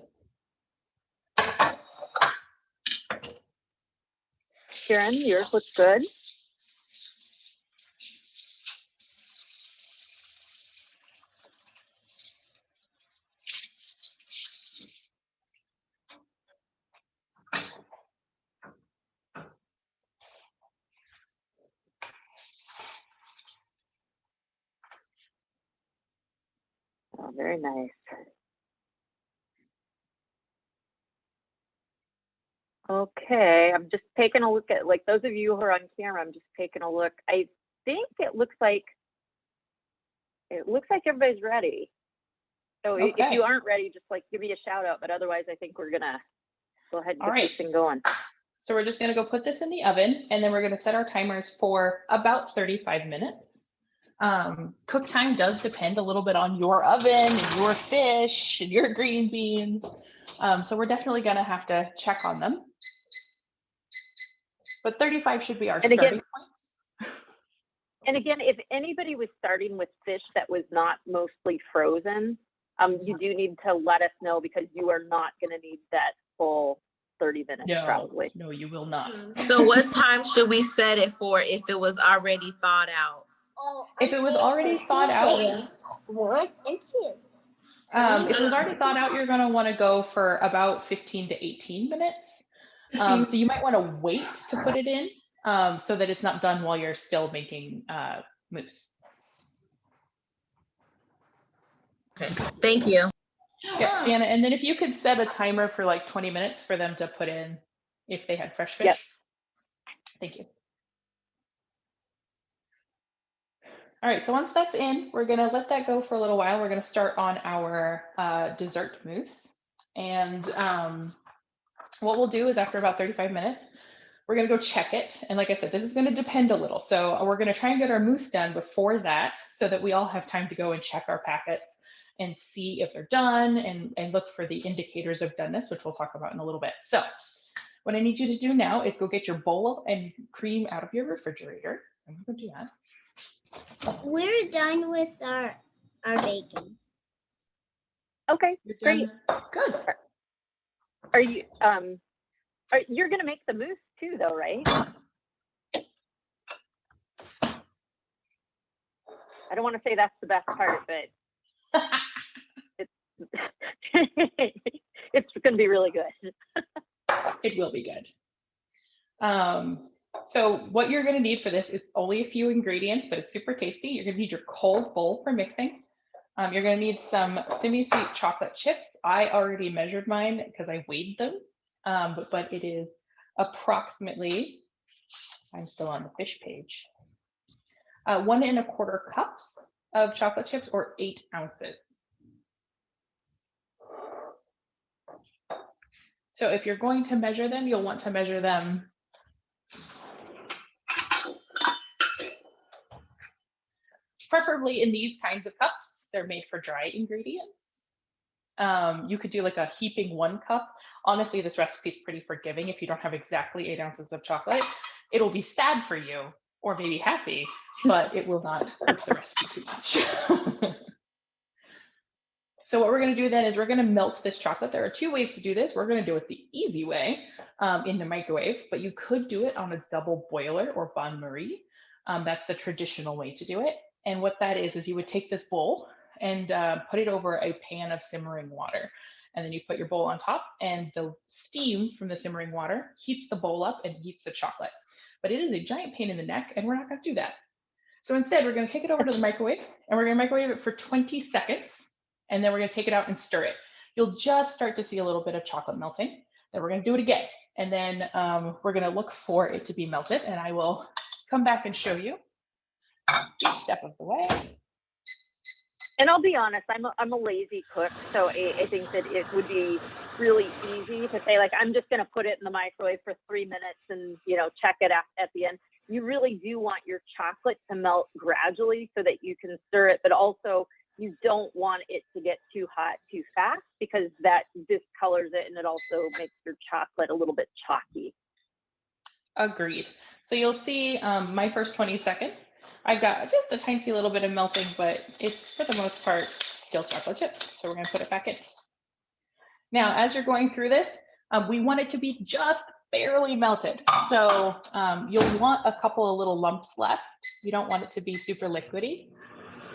Karen, yours looks good. Oh, very nice. Okay, I'm just taking a look at, like, those of you who are on camera, I'm just taking a look. I think it looks like everybody's ready. So if you aren't ready, just like give me a shout out, but otherwise I think we're gonna go ahead and get this thing going. So we're just gonna go put this in the oven, and then we're gonna set our timers for about 35 minutes. Cook time does depend a little bit on your oven and your fish and your green beans. So we're definitely gonna have to check on them. But 35 should be our starting point. And again, if anybody was starting with fish that was not mostly frozen, you do need to let us know, because you are not going to need that full 30 minutes probably. No, you will not. So what time should we set it for if it was already thawed out? If it was already thawed out, One and two. if it was already thawed out, you're going to want to go for about 15 to 18 minutes. So you might want to wait to put it in so that it's not done while you're still making mousse. Okay, thank you. Yeah, Jana, and then if you could set a timer for like 20 minutes for them to put in if they had fresh fish. Yep. Thank you. All right, so once that's in, we're gonna let that go for a little while. We're gonna start on our dessert mousse. And what we'll do is after about 35 minutes, we're gonna go check it. And like I said, this is gonna depend a little. So we're gonna try and get our mousse done before that so that we all have time to go and check our packets and see if they're done and look for the indicators of doneness, which we'll talk about in a little bit. So what I need you to do now is go get your bowl and cream out of your refrigerator. So I'm gonna do that. We're done with our baking. Okay, great. Good. Are you you're gonna make the mousse too, though, right? I don't want to say that's the best part, but it's going to be really good. It will be good. So what you're going to need for this is only a few ingredients, but it's super tasty. You're going to need your cold bowl for mixing. You're going to need some semi-sweet chocolate chips. I already measured mine because I weighed them, but it is approximately, I'm still on the fish page, 1 1/4 cups of chocolate chips or 8 ounces. So if you're going to measure them, you'll want to measure them preferably in these kinds of cups. They're made for dry ingredients. You could do like a heaping 1 cup. Honestly, this recipe is pretty forgiving if you don't have exactly 8 ounces of chocolate. It'll be sad for you, or maybe happy, but it will not hurt the recipe too much. So what we're going to do then is we're going to melt this chocolate. There are 2 ways to do this. We're going to do it the easy way in the microwave, but you could do it on a double boiler or bain-marie. That's the traditional way to do it. And what that is you would take this bowl and put it over a pan of simmering water. And then you put your bowl on top, and the steam from the simmering water heats the bowl up and heats the chocolate. But it is a giant pain in the neck, and we're not going to do that. So instead, we're going to take it over to the microwave, and we're going to microwave it for 20 seconds. And then we're going to take it out and stir it. You'll just start to see a little bit of chocolate melting. Then we're going to do it again. And then we're going to look for it to be melted. And I will come back and show you each step of the way. And I'll be honest, I'm a lazy cook. So I think that it would be really easy to say, like, I'm just going to put it in the microwave for 3 minutes and, check it at the end. You really do want your chocolate to melt gradually so that you can stir it, but also you don't want it to get too hot too fast, because that discolors it and it also makes your chocolate a little bit chalky. Agreed. So you'll see my first 20 seconds, I've got just a tiny little bit of melting, but it's for the most part still chocolate chips. So we're going to put it back in. Now, as you're going through this, we want it to be just barely melted. So you'll want a couple of little lumps left. You don't want it to be super liquidy,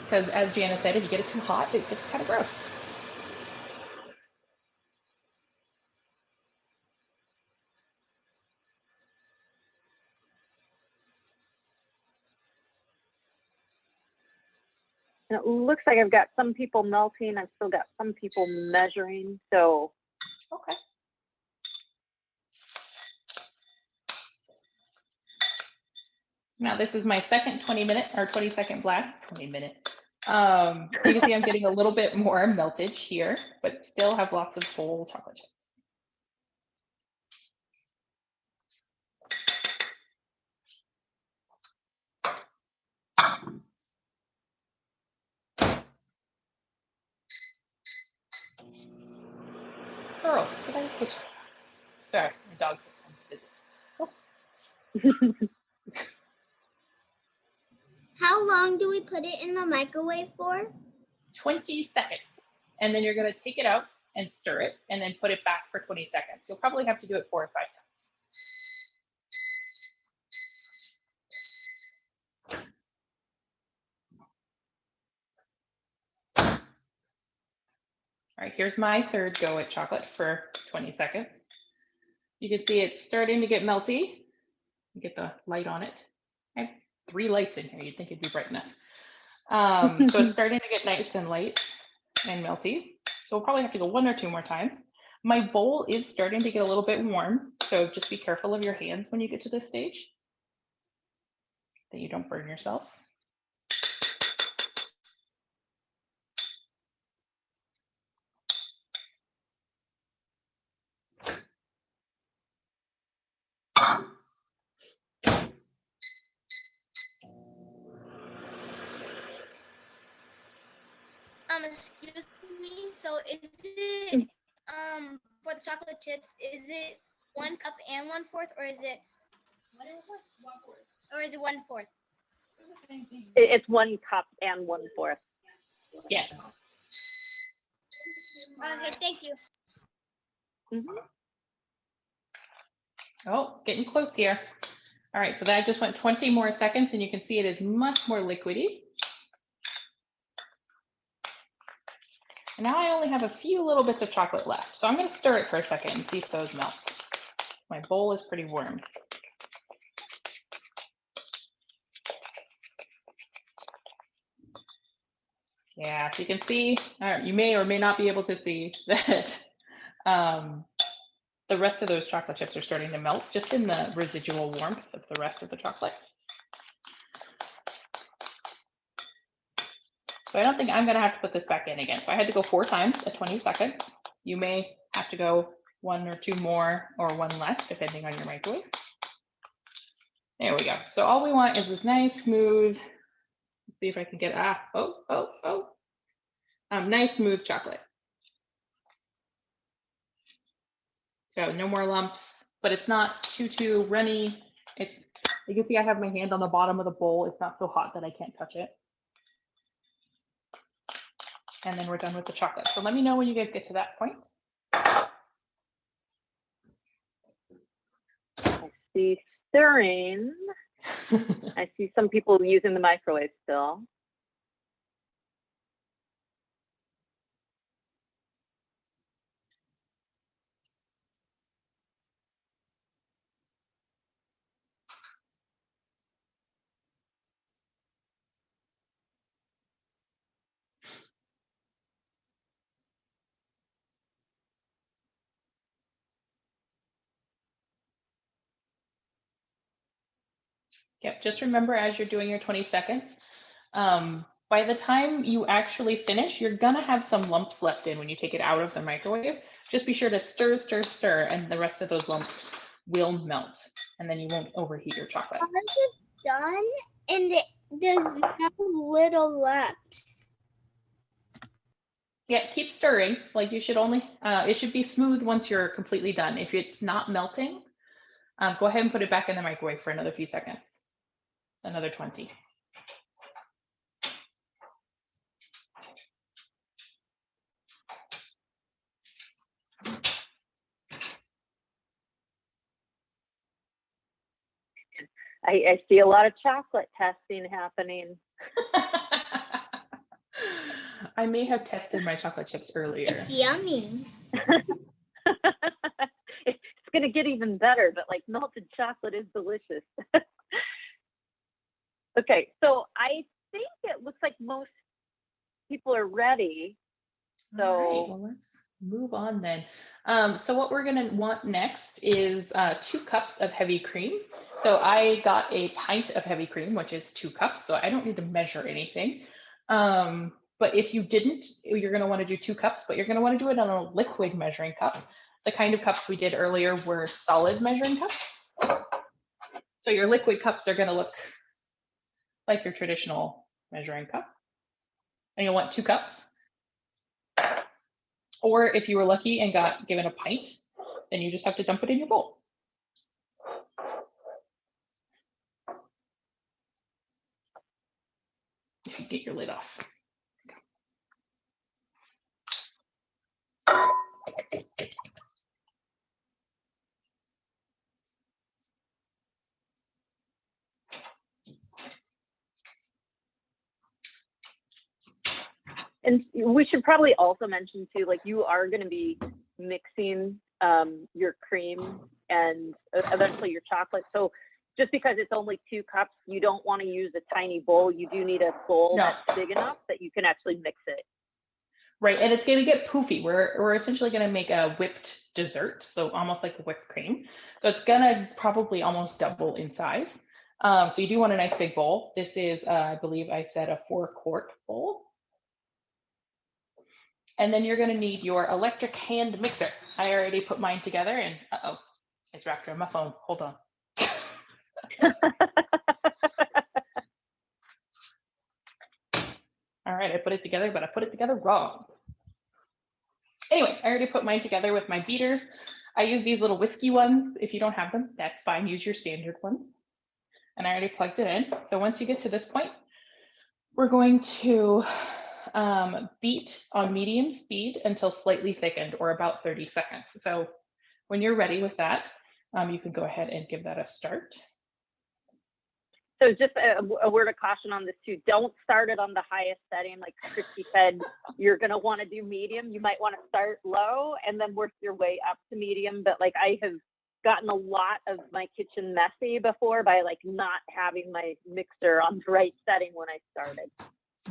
because as Jana said, if you get it too hot, it gets kind of gross. And it looks like I've got some people melting. I've still got some people measuring. So, okay. Now this is my second 20-second blast. 20-minute. You can see I'm getting a little bit more meltage here, but still have lots of whole chocolate chips. Girls, did I put? Sorry, my dog's busy. Oh. How long do we put it in the microwave for? 20 seconds. And then you're going to take it out and stir it and then put it back for 20 seconds. You'll probably have to do it 4 or 5 times. All right, here's my third go at chocolate for 20 seconds. You can see it's starting to get melty. Get the light on it. I have 3 lights in here. You'd think it'd be bright enough. So it's starting to get nice and light and melty. So we'll probably have to go 1 or 2 more times. My bowl is starting to get a little bit warm, so just be careful of your hands when you get to this stage, that you don't burn yourself. Excuse me, so is it, for the chocolate chips, is it 1 cup and 1/4, or is it? Or is it 1/4? It's 1 cup and 1/4. Yes. Okay, thank you. Oh, getting close here. All right, so that just went 20 more seconds, and you can see it is much more liquidy. And now I only have a few little bits of chocolate left. So I'm going to stir it for a second and see if those melt. My bowl is pretty warm. Yeah, so you can see, you may or may not be able to see that the rest of those chocolate chips are starting to melt just in the residual warmth of the rest of the chocolate. So I don't think I'm going to have to put this back in again. So I had to go 4 times at 20 seconds. You may have to go 1 or 2 more or 1 less, depending on your microwave. There we go. So all we want is this nice, smooth, let's see if I can get, nice, smooth chocolate. So no more lumps, but it's not too runny. It's, you can see I have my hand on the bottom of the bowl. It's not so hot that I can't touch it. And then we're done with the chocolate. So let me know when you guys get to that point. I see stirring. I see some people using the microwave still. Yep, just remember as you're doing your 20 seconds, by the time you actually finish, you're gonna have some lumps left in when you take it out of the microwave. Just be sure to stir, stir, stir, and the rest of those lumps will melt, and then you won't overheat your chocolate. Ours is done, and there's no little lumps. Yeah, keep stirring. Like you should only, it should be smooth once you're completely done. If it's not melting, go ahead and put it back in the microwave for another few seconds. Another 20. I see a lot of chocolate testing happening. I may have tested my chocolate chips earlier. It's yummy. It's gonna get even better, but like melted chocolate is delicious. Okay, so I think it looks like most people are ready. So all right, well, let's move on then. So what we're gonna want next is 2 cups of heavy cream. So I got a pint of heavy cream, which is 2 cups. So I don't need to measure anything. But if you didn't, you're gonna wanna do 2 cups, but you're gonna wanna do it on a liquid measuring cup. The kind of cups we did earlier were solid measuring cups. So your liquid cups are gonna look like your traditional measuring cup. And you'll want 2 cups. Or if you were lucky and got given a pint, then you just have to dump it in your bowl. If you get your lid off. And we should probably also mention too, like you are going to be mixing your cream and eventually your chocolate. So just because it's only 2 cups, you don't want to use a tiny bowl. You do need a bowl that's big enough that you can actually mix it. Right, and it's going to get poofy. We're essentially going to make a whipped dessert, so almost like a whipped cream. So it's going to probably almost double in size. So you do want a nice big bowl. This is, I believe I said a 4-quart bowl. And then you're going to need your electric hand mixer. I already put mine together, and uh-oh, it's wrapped around my phone. Hold on. All right, I put it together, but I put it together wrong. Anyway, I already put mine together with my beaters. I use these little whiskey ones. If you don't have them, that's fine. Use your standard ones. And I already plugged it in. So once you get to this point, we're going to beat on medium speed until slightly thickened, or about 30 seconds. So when you're ready with that, you can go ahead and give that a start. So just a word of caution on this too. Don't start it on the highest setting. Like Christy said, you're going to want to do medium. You might want to start low and then work your way up to medium. But like I have gotten a lot of my kitchen messy before by like not having my mixer on the right setting when I started.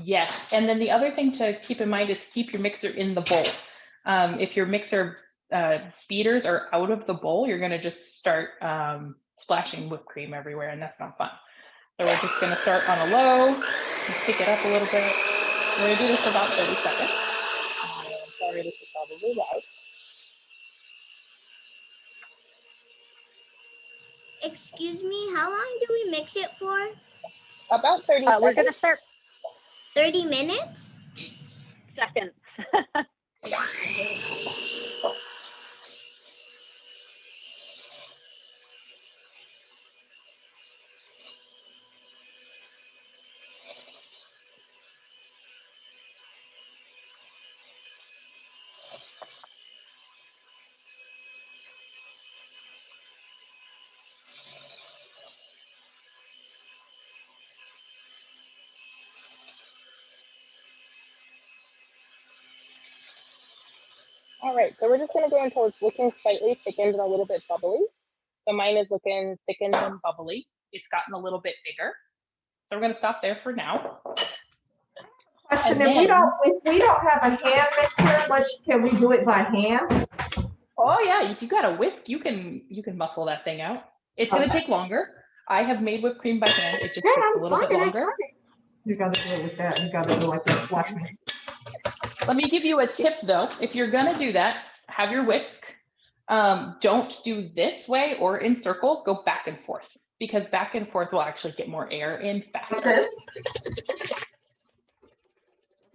Yes, and then the other thing to keep in mind is to keep your mixer in the bowl. If your mixer beaters are out of the bowl, you're going to just start splashing whipped cream everywhere, and that's not fun. So we're just going to start on a low and pick it up a little bit. We're going to do this for about 30 seconds. Sorry, this is probably loud. Excuse me, how long do we mix it for? About 30 seconds. We're going to start 30 minutes? Seconds. All right, so we're just going to go until it's looking slightly thickened and a little bit bubbly. So mine is looking thickened and bubbly. It's gotten a little bit bigger. So we're going to stop there for now. Question, if we don't have a hand mixer, can we do it by hand? Oh yeah, if you got a whisk, you can muscle that thing out. It's going to take longer. I have made whipped cream by hand. It just takes a little bit longer. You got to do it with that. You got to do it like this. Watch me. Let me give you a tip though. If you're gonna do that, have your whisk. Don't do this way or in circles, go back and forth, because back and forth will actually get more air in faster.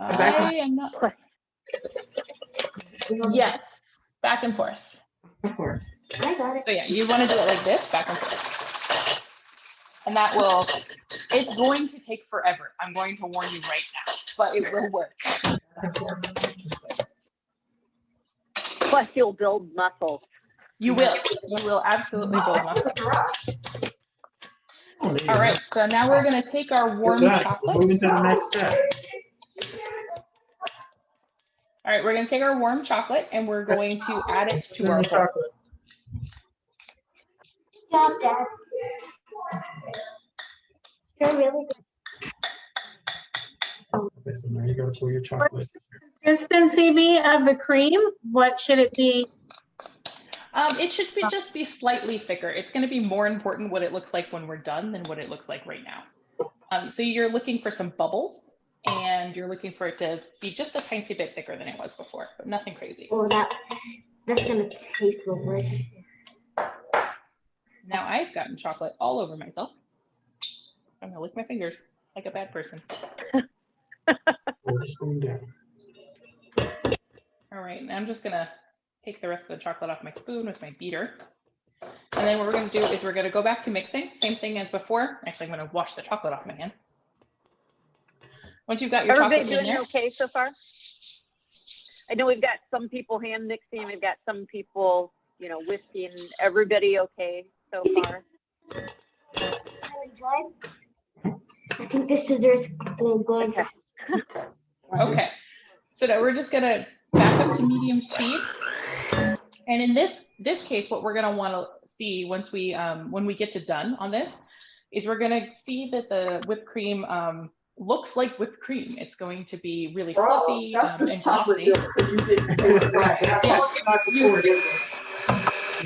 I am not. Yes, back and forth. Of course. I got it. So yeah, you want to do it like this, back and forth. And that will, it's going to take forever. I'm going to warn you right now, but it will work. Plus you'll build muscle. You will absolutely build muscle. All right, so now we're going to take our warm chocolate. Moving to the next step. All right, we're going to take our warm chocolate and we're going to add it to our bowl. Stop, Dad. You're really good. Okay, so now you gotta pour your chocolate. Consistency of the cream, what should it be? It should be just be slightly thicker. It's going to be more important what it looks like when we're done than what it looks like right now. So you're looking for some bubbles, and you're looking for it to be just a tiny bit thicker than it was before, but nothing crazy. Oh, that's going to taste good. Now I've gotten chocolate all over myself. I'm going to lick my fingers like a bad person. All right, and I'm just going to take the rest of the chocolate off my spoon with my beater. And then what we're going to do is we're going to go back to mixing. Same thing as before. Actually, I'm going to wash the chocolate off my hand. Once you've got your chocolate in there. Everybody doing okay so far? I know we've got some people hand mixing. We've got some people, you know, whisking. Everybody okay so far? I think the scissors are going to. Okay. So now we're just gonna back up to medium speed. And in this case, what we're gonna wanna see once we, when we get to done on this, is we're gonna see that the whipped cream looks like whipped cream. It's going to be really fluffy That's and just chocolate glossy. milk, because you didn't say it right. And I told you not to pour it in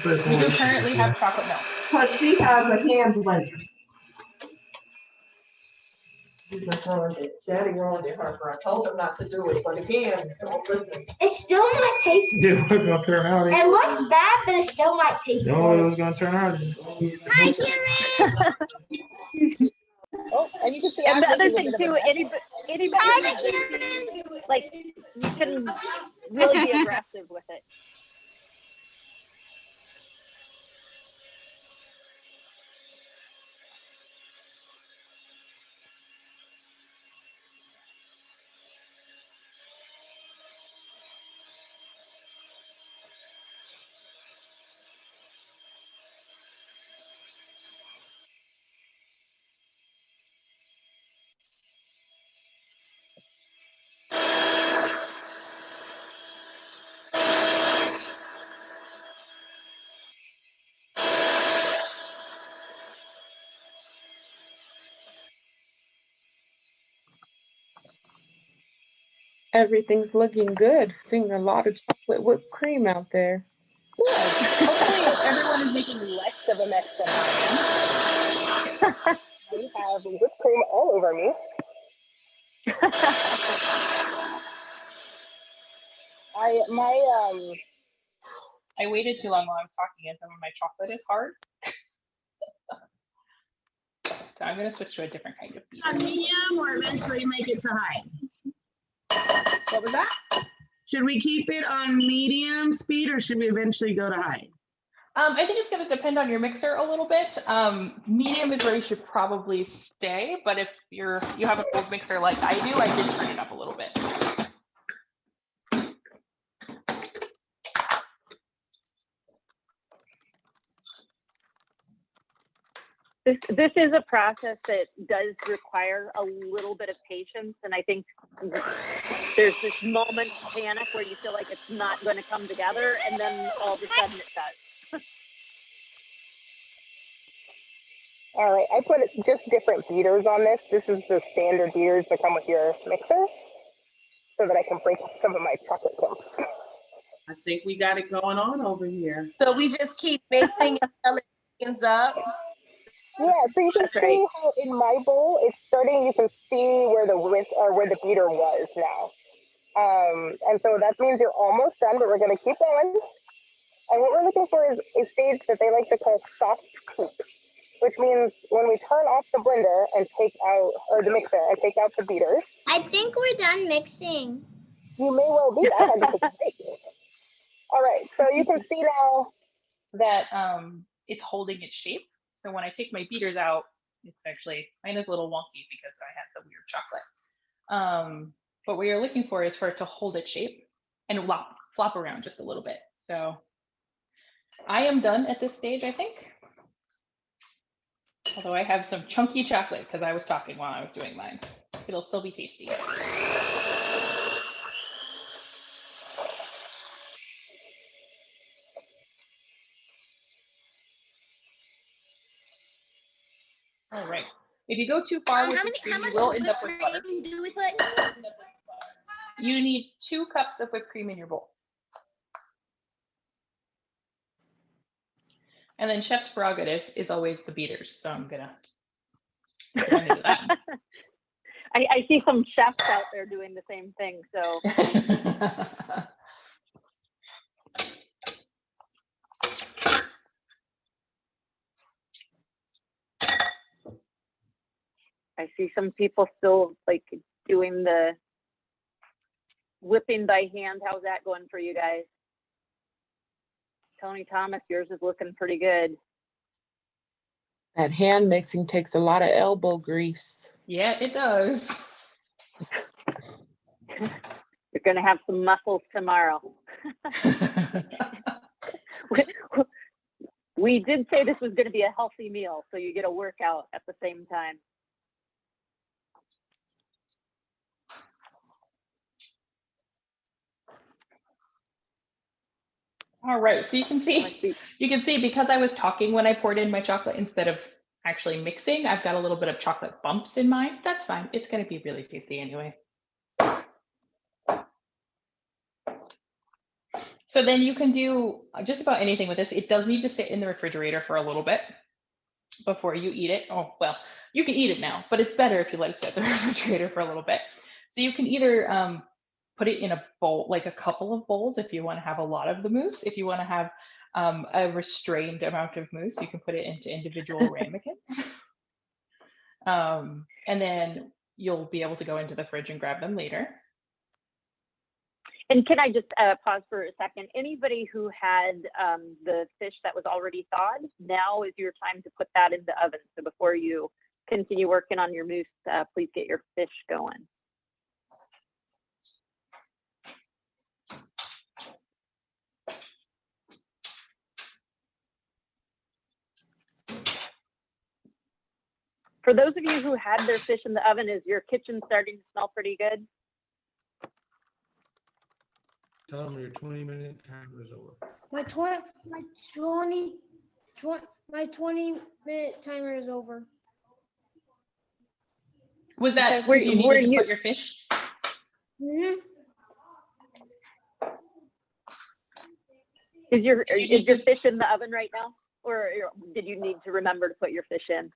there. We do currently have chocolate milk. Because she has a hand blender. You just ruined it. Daddy ruined it, Harper. I told him not to do it, but again, don't listen. It still might taste. Dude, it's gonna turn out. It looks bad, but it still might taste You know what it was gonna turn out? Hi, Karen. Oh, and you can see. And the other thing too, anybody like you can really be aggressive with it. Everything's looking good. Seeing a lot of chocolate whipped cream out there. Hopefully everyone is making less of a mess than I am. I have whipped cream all over me. I waited too long while I was talking and some of my chocolate is hard. So I'm gonna switch to a different kind of beater. On medium or eventually make it to high? What was that? Should we keep it on medium speed or should we eventually go to high? I think it's going to depend on your mixer a little bit. Medium is where you should probably stay, but if you have a cold mixer like I do, I did turn it up a little bit. This is a process that does require a little bit of patience, and I think there's this moment of panic where you feel like it's not going to come together, and then all of a sudden it does. All right, I put just different beaters on this. This is the standard beaters that come with your mixer, so that I can break up some of my chocolate clumps. I think we got it going on over here. So we just keep mixing until it things up. Yeah, so you can see how in my bowl it's starting. You can see where the beater was now, and so that means you're almost done. But we're going to keep going. And what we're looking for is a stage that they like to call soft coop, which means when we turn off the blender and take out, or the mixer and take out the beaters. I think we're done mixing. You may well be. I had to take a break. All right, so you can see now that it's holding its shape. So when I take my beaters out, it's actually, mine is a little wonky because I had the weird chocolate. But what you're looking for is for it to hold its shape and flop around just a little bit. So I am done at this stage, I think. Although I have some chunky chocolate because I was talking while I was doing mine. It'll still be tasty. All right. If you go too far with the cream, you will end up with butter. Do we put? You need 2 cups of whipped cream in your bowl. And then chef's prerogative is always the beaters. So I'm gonna do that. I see some chefs out there doing the same thing. So. I see some people still like doing the whipping by hand. How's that going for you guys? Tony Thomas, yours is looking pretty good. That hand mixing takes a lot of elbow grease. Yeah, it does. You're going to have some muscles tomorrow. We did say this was going to be a healthy meal, so you get a workout at the same time. All right, so you can see because I was talking when I poured in my chocolate instead of actually mixing, I've got a little bit of chocolate bumps in mine. That's fine. It's going to be really tasty anyway. So then you can do just about anything with this. It does need to sit in the refrigerator for a little bit before you eat it. Oh, well, you can eat it now, but it's better if you let it sit in the refrigerator for a little bit. So you can either put it in a bowl, like a couple of bowls if you want to have a lot of the mousse. If you want to have a restrained amount of mousse, you can put it into individual ramekins. And then you'll be able to go into the fridge and grab them later. And can I just pause for a second? Anybody who had the fish that was already thawed, now is your time to put that in the oven. So before you continue working on your mousse, please get your fish going. For those of you who had their fish in the oven, is your kitchen starting to smell pretty good? Tell them your 20-minute timer is over. My 20-minute timer is over. Was that where you needed to put your fish? Mm-hmm. Is your fish in the oven right now, or did you need to remember to put your fish in?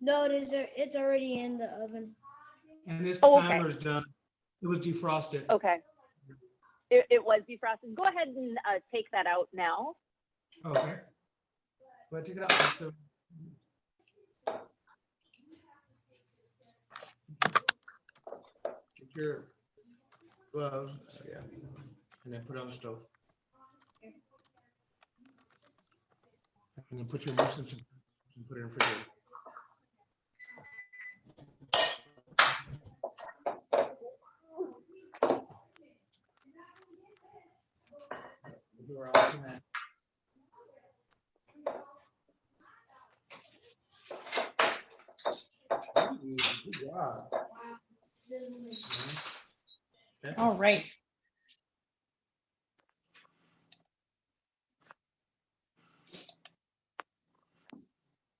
No, it's already in the oven. And this okay. timer's done. It was defrosted. Okay. It was defrosted. Go ahead and take that out now. Okay. Go ahead, take it out. So, get your gloves, yeah, and then put it on the stove. And then put your mousse in and put it in the refrigerator. All right.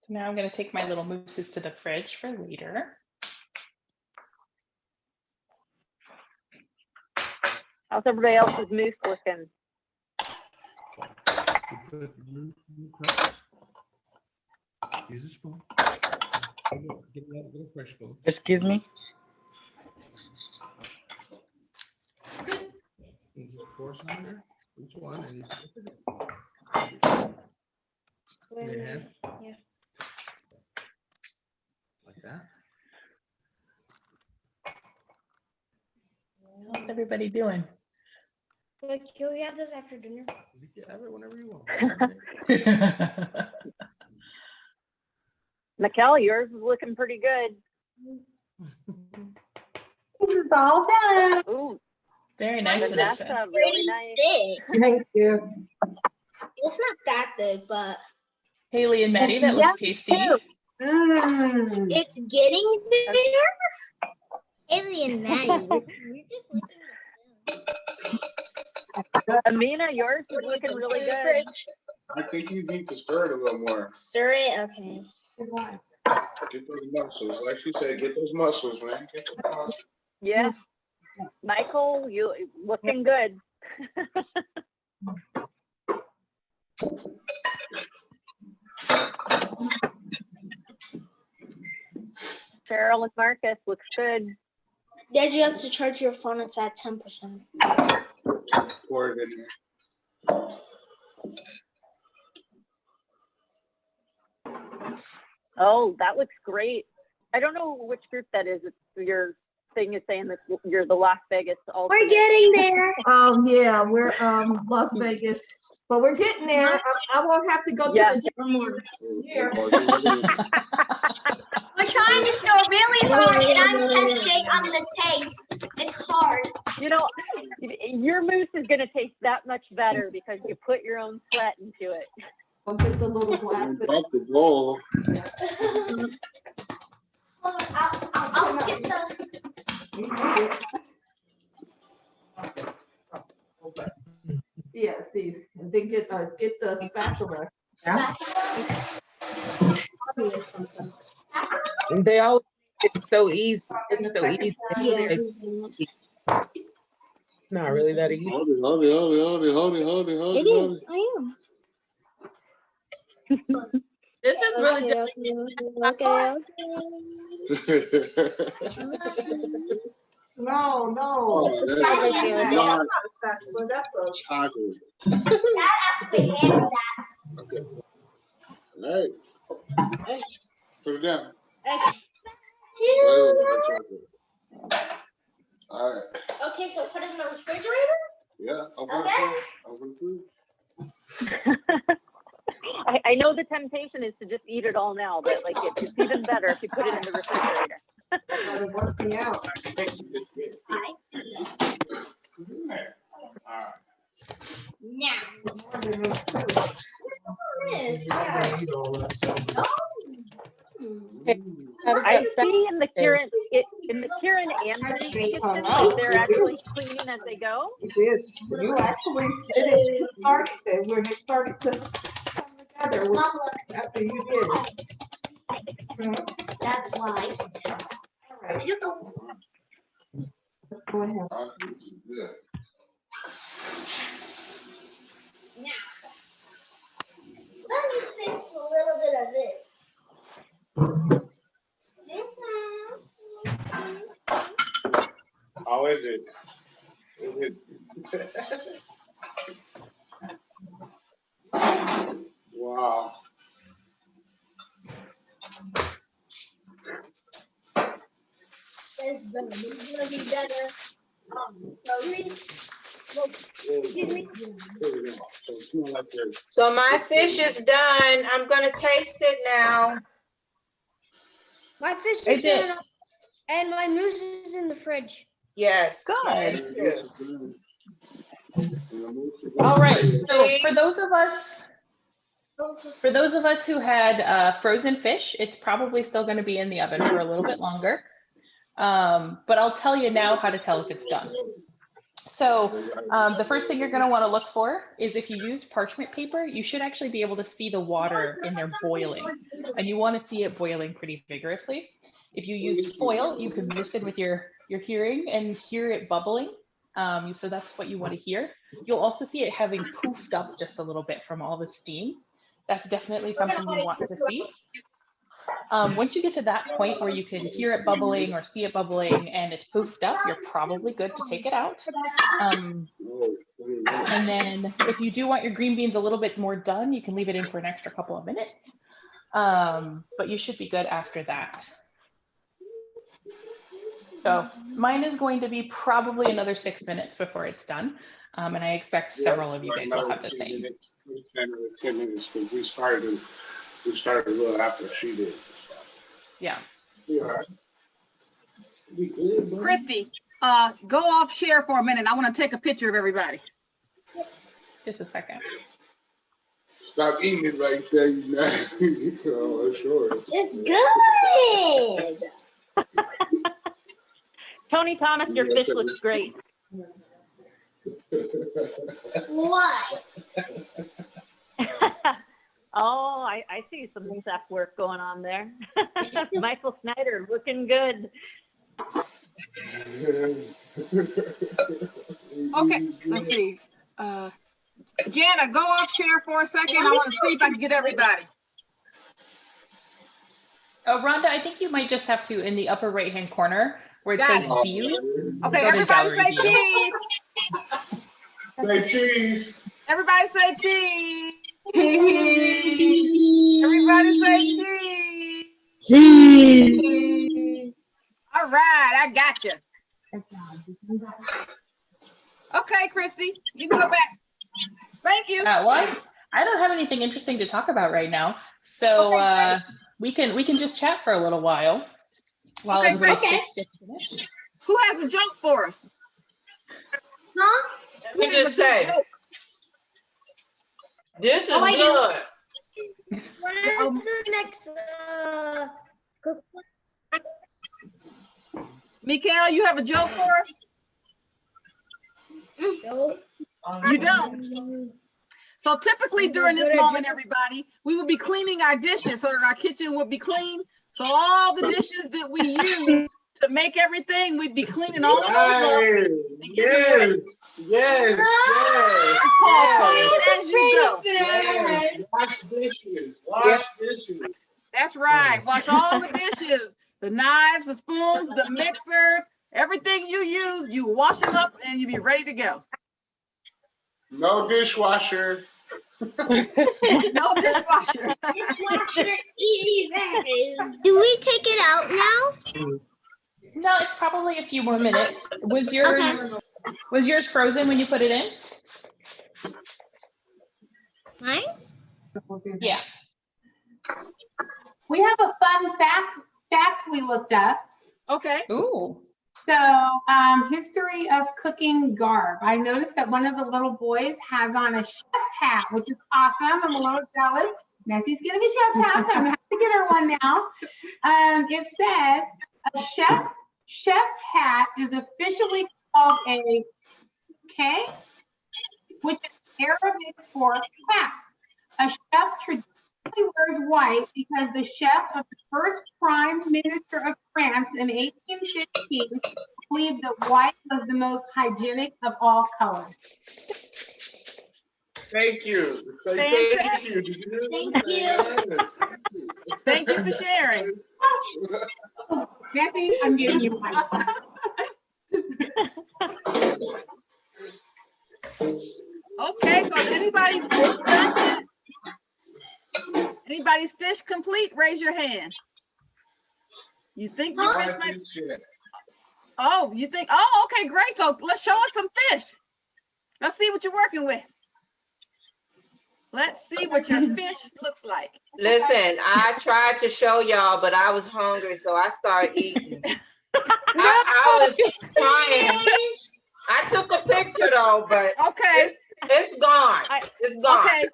So now I'm going to take my little mousses to the fridge for later. How's everybody else's mousse looking? Use a spoon. Get a fresh spoon. Excuse me? And just pour some in there, each one, and you put it in your hand. Yeah. Like that. How's everybody doing? Like, can we have this after dinner? You can have it whenever you want. Mikkel, yours is looking pretty good. This is all done. Ooh, very nice. That's really nice. Big. Thank you. It's not that big, but Haley and Maddie, that looks tasty. it's getting there. Haley and Maddie, you're just licking Amina, yours is looking really good. I think you need to stir it a little more. Stir it, okay. Get those muscles, like she said, get those muscles, man. Get those muscles. Yeah. Michael, you looking good. Cheryl and Marcus looks good. Dad, you have to charge your phone. It's at 10%. Pour it in there. Oh, that looks great. I don't know which group that is. It's your thing is saying that you're the Las Vegas. We're getting there. Yeah, we're Las Vegas, but we're getting there. I won't have to go to the gym here. We're trying to store really hard, and I'm testing on the taste. It's hard. You know, your mousse is going to taste that much better because you put your own sweat into it. I'll get the little glass. Drop the bowl. I'll get the. Yes, these. They get the spatula. They always make it so easy. It's so easy. It's not really that easy. Hold it. It is. I am. This is really good. Okay. No. Oh, That's that not is a not spatula, that's a chocolate. That actually handled that. Okay. All right. Put it down. All right. Okay, so put it in the refrigerator? Yeah. Open the fridge. I know the temptation is to just eat it all now, but like it's even better if you put it in the refrigerator. It worked me out. I see in the Kieran Anthony kitchen, they're actually cleaning as they go. It is. You actually did it. You started it when it started to come together after you did it. That's why. All right. Let's go ahead. Yeah. Now, let me fix a little bit of this. How is it? Wow. It's gonna be better. Excuse me. So my fish is done. I'm gonna taste it now. My fish I is did. done, and my moose is in the fridge. Yes. Good. Too. All right. So for those of us who had frozen fish, it's probably still going to be in the oven for a little bit longer. But I'll tell you now how to tell if it's done. So the first thing you're going to want to look for is if you use parchment paper, you should actually be able to see the water in there boiling, and you want to see it boiling pretty vigorously. If you use foil, you can listen with your hearing and hear it bubbling. So that's what you want to hear. You'll also see it having poofed up just a little bit from all the steam. That's definitely something you want to see. Once you get to that point where you can hear it bubbling or see it bubbling and it's poofed up, you're probably good to take it out. And then if you do want your green beans a little bit more done, you can leave it in for an extra couple of minutes. But you should be good after that. So mine is going to be probably another 6 minutes before it's done. And I expect several of you guys will have the same. 10 minutes, because we started a little after she did. Yeah. Yeah. Christy, go off share for a minute. I want to take a picture of everybody. Just a second. Stop eating it right there, you know. Oh, sure. It's good. Tony Thomas, your fish looks great. What? Oh, I see some chef work going on there. Michael Snyder looking good. Okay, let's see. Jana, go off share for a second. I want to see if I can get everybody. Oh, Rhonda, I think you might just have to, in the upper right-hand corner where it says view. Okay, go to everybody gallery say view. cheese. Say cheese. Everybody say cheese. Cheese. Everybody say cheese. Cheese. All right, I got you. Okay, Christy, you can go back. Thank you. Well, I don't have anything interesting to talk about right now, so we can just chat for a little while Okay, everybody great. gets finished. Who has a joke for us? Huh? We just say, this is good. What is the next? Mikael, you have a joke for us? No. You don't. So typically during this moment, everybody, we would be cleaning our dishes so that our kitchen would be clean. So all the dishes that we use to make everything, we'd be cleaning all of those up. Right. Yes, yes, yes. It's called clean as you go. Yes. Wash dishes, wash dishes. That's right. Wash all the dishes, the knives, the spoons, the mixers, everything you use, you wash them up and you be ready to go. No dishwasher. No dishwasher. Do we take it out now? No, it's probably a few more minutes. Was yours frozen when you put it in? Mine? Yeah. We have a fun fact we looked up. Okay. Ooh. So, history of cooking garb. I noticed that one of the little boys has on a chef's hat, which is awesome. I'm a little jealous. Nessie's getting a chef's hat, so I'm gonna have to get her one now. It says a chef's hat is officially called a keh, which is Arabic for hat. A chef traditionally wears white because the chef of the first prime minister of France in 1815 believed that white was the most hygienic of all colors. Thank you. Say thank you. Thank you. Thank you for sharing. Nancy, I'm giving you one. Okay, so is anybody's fish done? Anybody's fish complete? Raise your hand. You think your fish might? Oh, you think? Oh, okay, great. So let's show us some fish. Let's see what you're working with. Let's see what your fish looks like. Listen, I tried to show y'all, but I was hungry, so I started eating. I was trying. I took a picture though, but okay, it's gone. It's gone. Okay,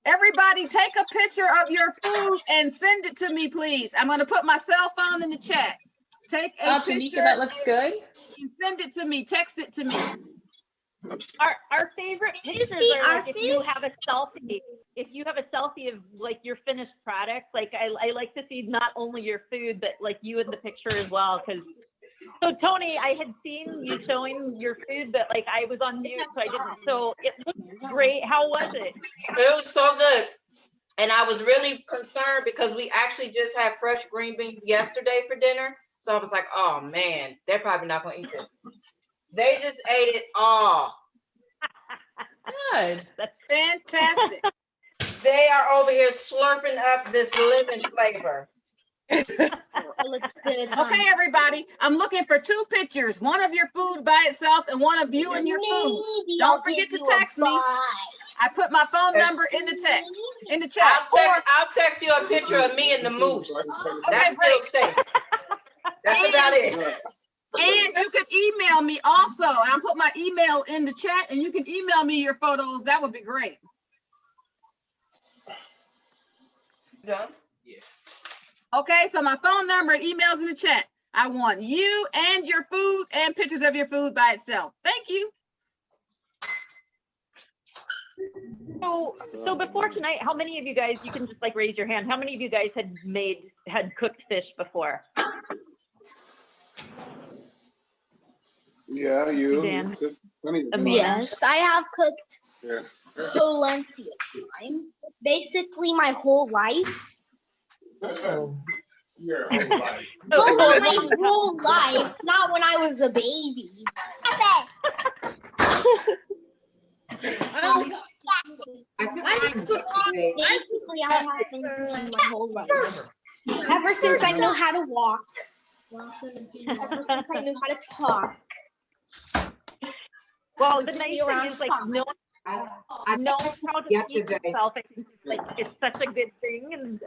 everybody take a picture of your food and send it to me, please. I'm going to put my cell phone in the chat. Take a picture. Tanika, that looks good. And send it to me. Text it to me. Our favorite pictures are like if you have a selfie. If you have a selfie of like your finished product, like I like to see not only your food, but like you in the picture as well. Because so Tony, I had seen you showing your food, but like I was on mute, so I didn't. So it looked great. How was it? It was so good. And I was really concerned because we actually just had fresh green beans yesterday for dinner. So I was like, oh man, they're probably not gonna eat this. They just ate it all. Good. That's fantastic. They are over here slurping up this lemon flavor. It looks good. Huh? Okay, everybody. I'm looking for 2 pictures. One of your food by itself and one of you and your food. Don't forget to text me. I put my phone number in the text, in the chat. I'll text you a picture of me and the moose. That's great. still safe. That's about it. And you can email me also. I'll put my email in the chat and you can email me your photos. That would be great. Done? Yeah. Okay, so my phone number and emails in the chat. I want you and your food and pictures of your food by itself. Thank you. So before tonight, how many of you guys, you can just like raise your hand, how many of you guys had cooked fish before? Yeah, you. Dan. Yes, I have cooked Yeah. plenty of times. Basically, my whole life. Your whole life. Well, not my whole life, not when I was a baby. Basically, I have been cooking my whole life. Ever since I know how to walk. Ever since I knew how to talk. Well, the nice thing is like knowing how to feed yourself. I think it's such a good thing, and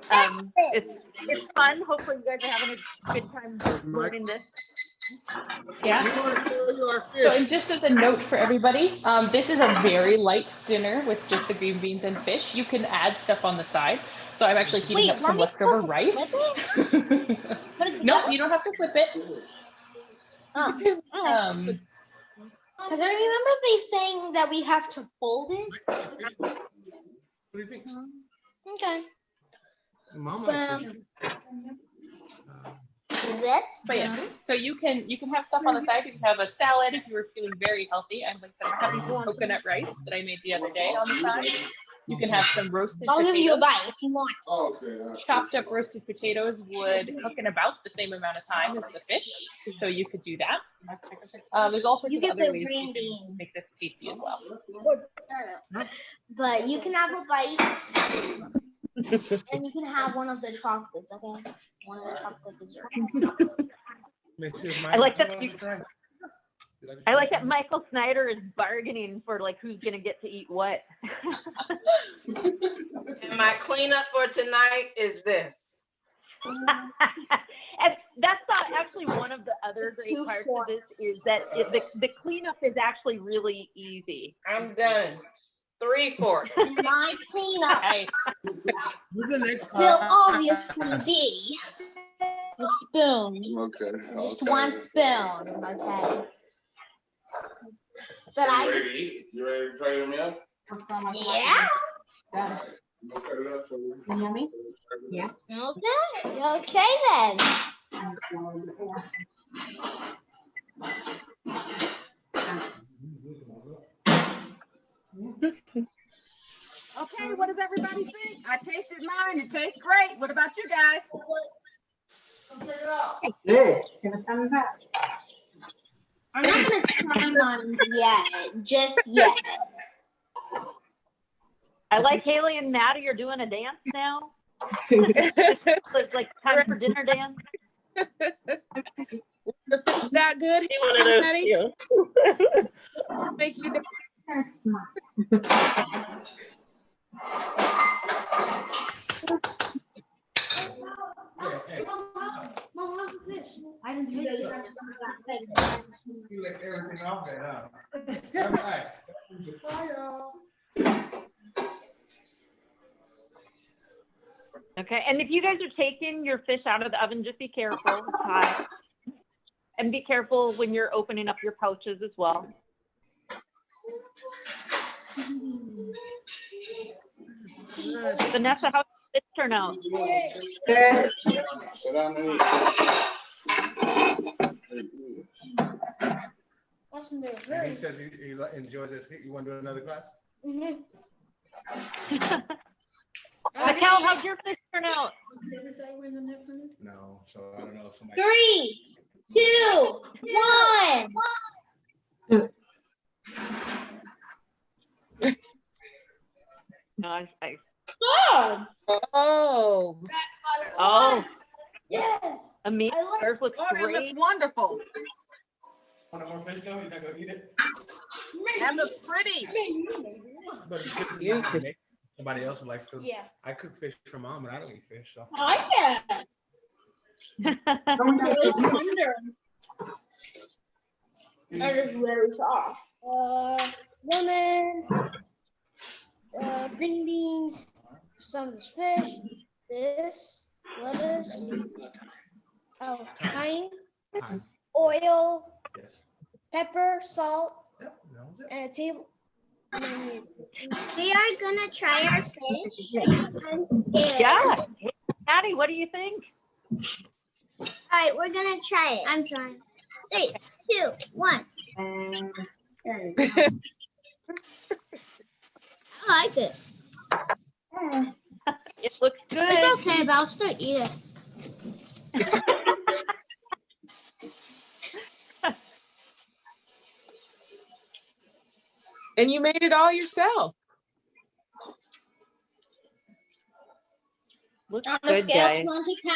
it's fun. Hopefully, you guys are having a good time learning this. Yeah. So, and just as a note for everybody, this is a very light dinner with just the green beans and fish. You can add stuff on the side. So I'm actually heating up some leftover rice. Nope, you don't have to flip it. Because I remember they saying that we have to fold it. What do you think? Okay. Mom likes fish. But yeah, so you can have stuff on the side. You can have a salad if you were feeling very healthy. I'm like having some coconut rice that I made the other day on the side. You can have some roasted I'll potatoes. give you a bite if you want. Chopped up roasted potatoes would cook in about the same amount of time as the fish, so you could do that. There's all sorts of other ways you can make this tasty as well. But you can have a bite, and you can have one of the chocolates, okay? One of the chocolate desserts. I like that. I like that Michael Snyder is bargaining for like who's gonna get to eat what. And my cleanup for tonight is this. And that's not actually one of the other great parts of this is that the cleanup is actually really easy. I'm done. 3 forks. My cleanup Next will obviously be a spoon. Okay. Just one spoon, okay? That You ready to eat? You ready to try them out? Yeah. You gonna cut it up for me? Yummy? Yeah. Okay. Okay then. Okay, what does everybody think? I tasted mine. It tastes great. What about you guys? Good. Give a thumbs up. I'm not gonna try mine yet, just yet. I like Haley and Maddie are doing a dance now. It's like time for dinner dance. The fish that good? One of those too. Make you Mom, how's the fish? I didn't taste it. You let everything off there, huh? All right. Bye, y'all. Okay, and if you guys are taking your fish out of the oven, just be careful. It's hot. And be careful when you're opening up your pouches as well. Vanessa, how did this turn out? Sit down and eat. And he says he enjoys this. You want to do another class? Raquel, how'd your fish turn out? No, so I don't know if somebody. 3, 2, 1. Nice. Good. Oh. Oh. Yes. Amazing. Yours looks Oh, that great. looks wonderful. Want more fish though? You're not gonna eat it? That looks pretty. But it's good to You too. make somebody else who likes to. Yeah. I cook fish for Mom, and I don't eat fish, so. I like it. It's tender. That is very soft. Lemon, green beans, some of this fish, this, lettuce, thyme, oil, Yes. pepper, salt, Yep. No, and a table. We are gonna try our fish. Yeah. Maddie, what do you think? All right, we're gonna try it. I'm trying. 3, 2, 1. I like it. It looks good. It's okay, but I'll still eat it. And you made it all yourself. Looks On a good, scale guys. of 1 to 10,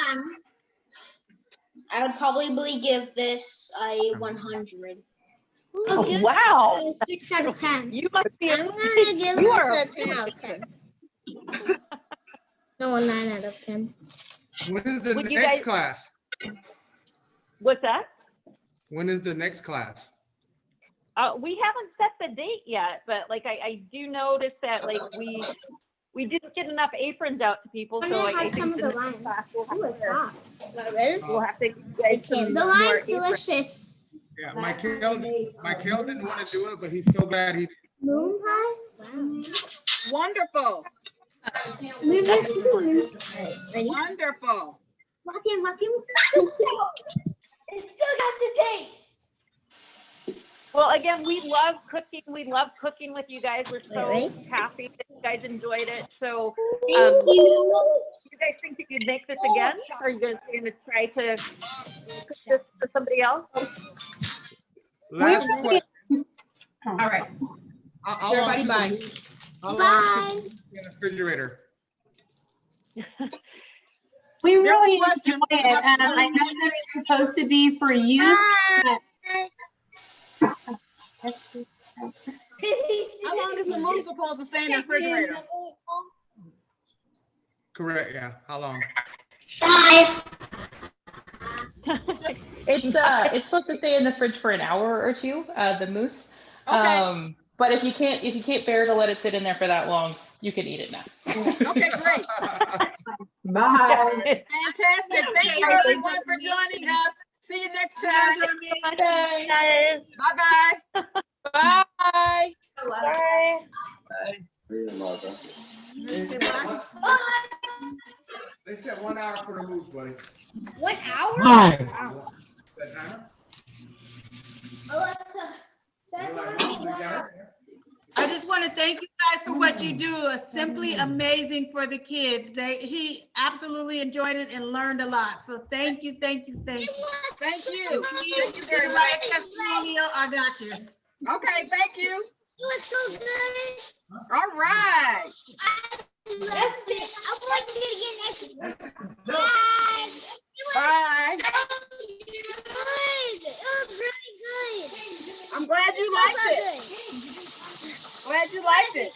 I would probably give this a 100. Oh, wow. 6 out of 10. You must be. I'm gonna give You this are a 10 out of 10. No, a 9 out of 10. When is the Would you next guys- class? What's that? When is the next class? We haven't set the date yet, but like I do notice that like we didn't get enough aprons out to people, I'm so gonna I have think some of the the next lime. class we'll Ooh, have it's to, hot. Not really? we'll have to get some The more lime's aprons. delicious. Yeah, Michael didn't want to do it, but he's so bad he. Moon pie? Wow. Wonderful. Wonderful. It still got the taste. Well, again, we love cooking. We love cooking with you guys. We're so happy that you guys enjoyed it. So, Thank you. do you guys think that you'd make this again? Or are you going to try to cook this for somebody else? Last question. All right. How Everybody, long bye. should the- how long Bye. should it be in the refrigerator? We really enjoy it. I know that it's supposed to be for youth. but- How long is the mousse supposed to stay in the refrigerator? Correct, yeah. How long? It's supposed to stay in the fridge for an hour or two, the mousse. Okay. But if you can't bear to let it sit in there for that long, you can eat it now. Okay, great. Bye. Fantastic. Thank you everyone for joining us. See you next time. Guys. Bye-bye. Bye. Bye. They said 1 hour for the mousse, buddy. 1 hour? Hi. That timer? Alexa, I just want to thank you guys for what you do. It's simply amazing for the kids. He absolutely enjoyed it and learned a lot. So thank you, thank you, thank you. Thank you. Thank you very much. Testimonial, I got you. Okay, thank you. it was so good. All right. That's it. I want to do it again next week. Bye. Bye. It was good. It was really good. I'm glad you liked it. Glad you liked it.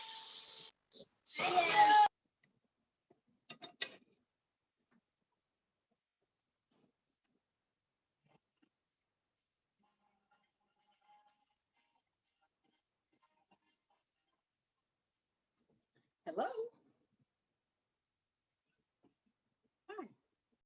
Hello.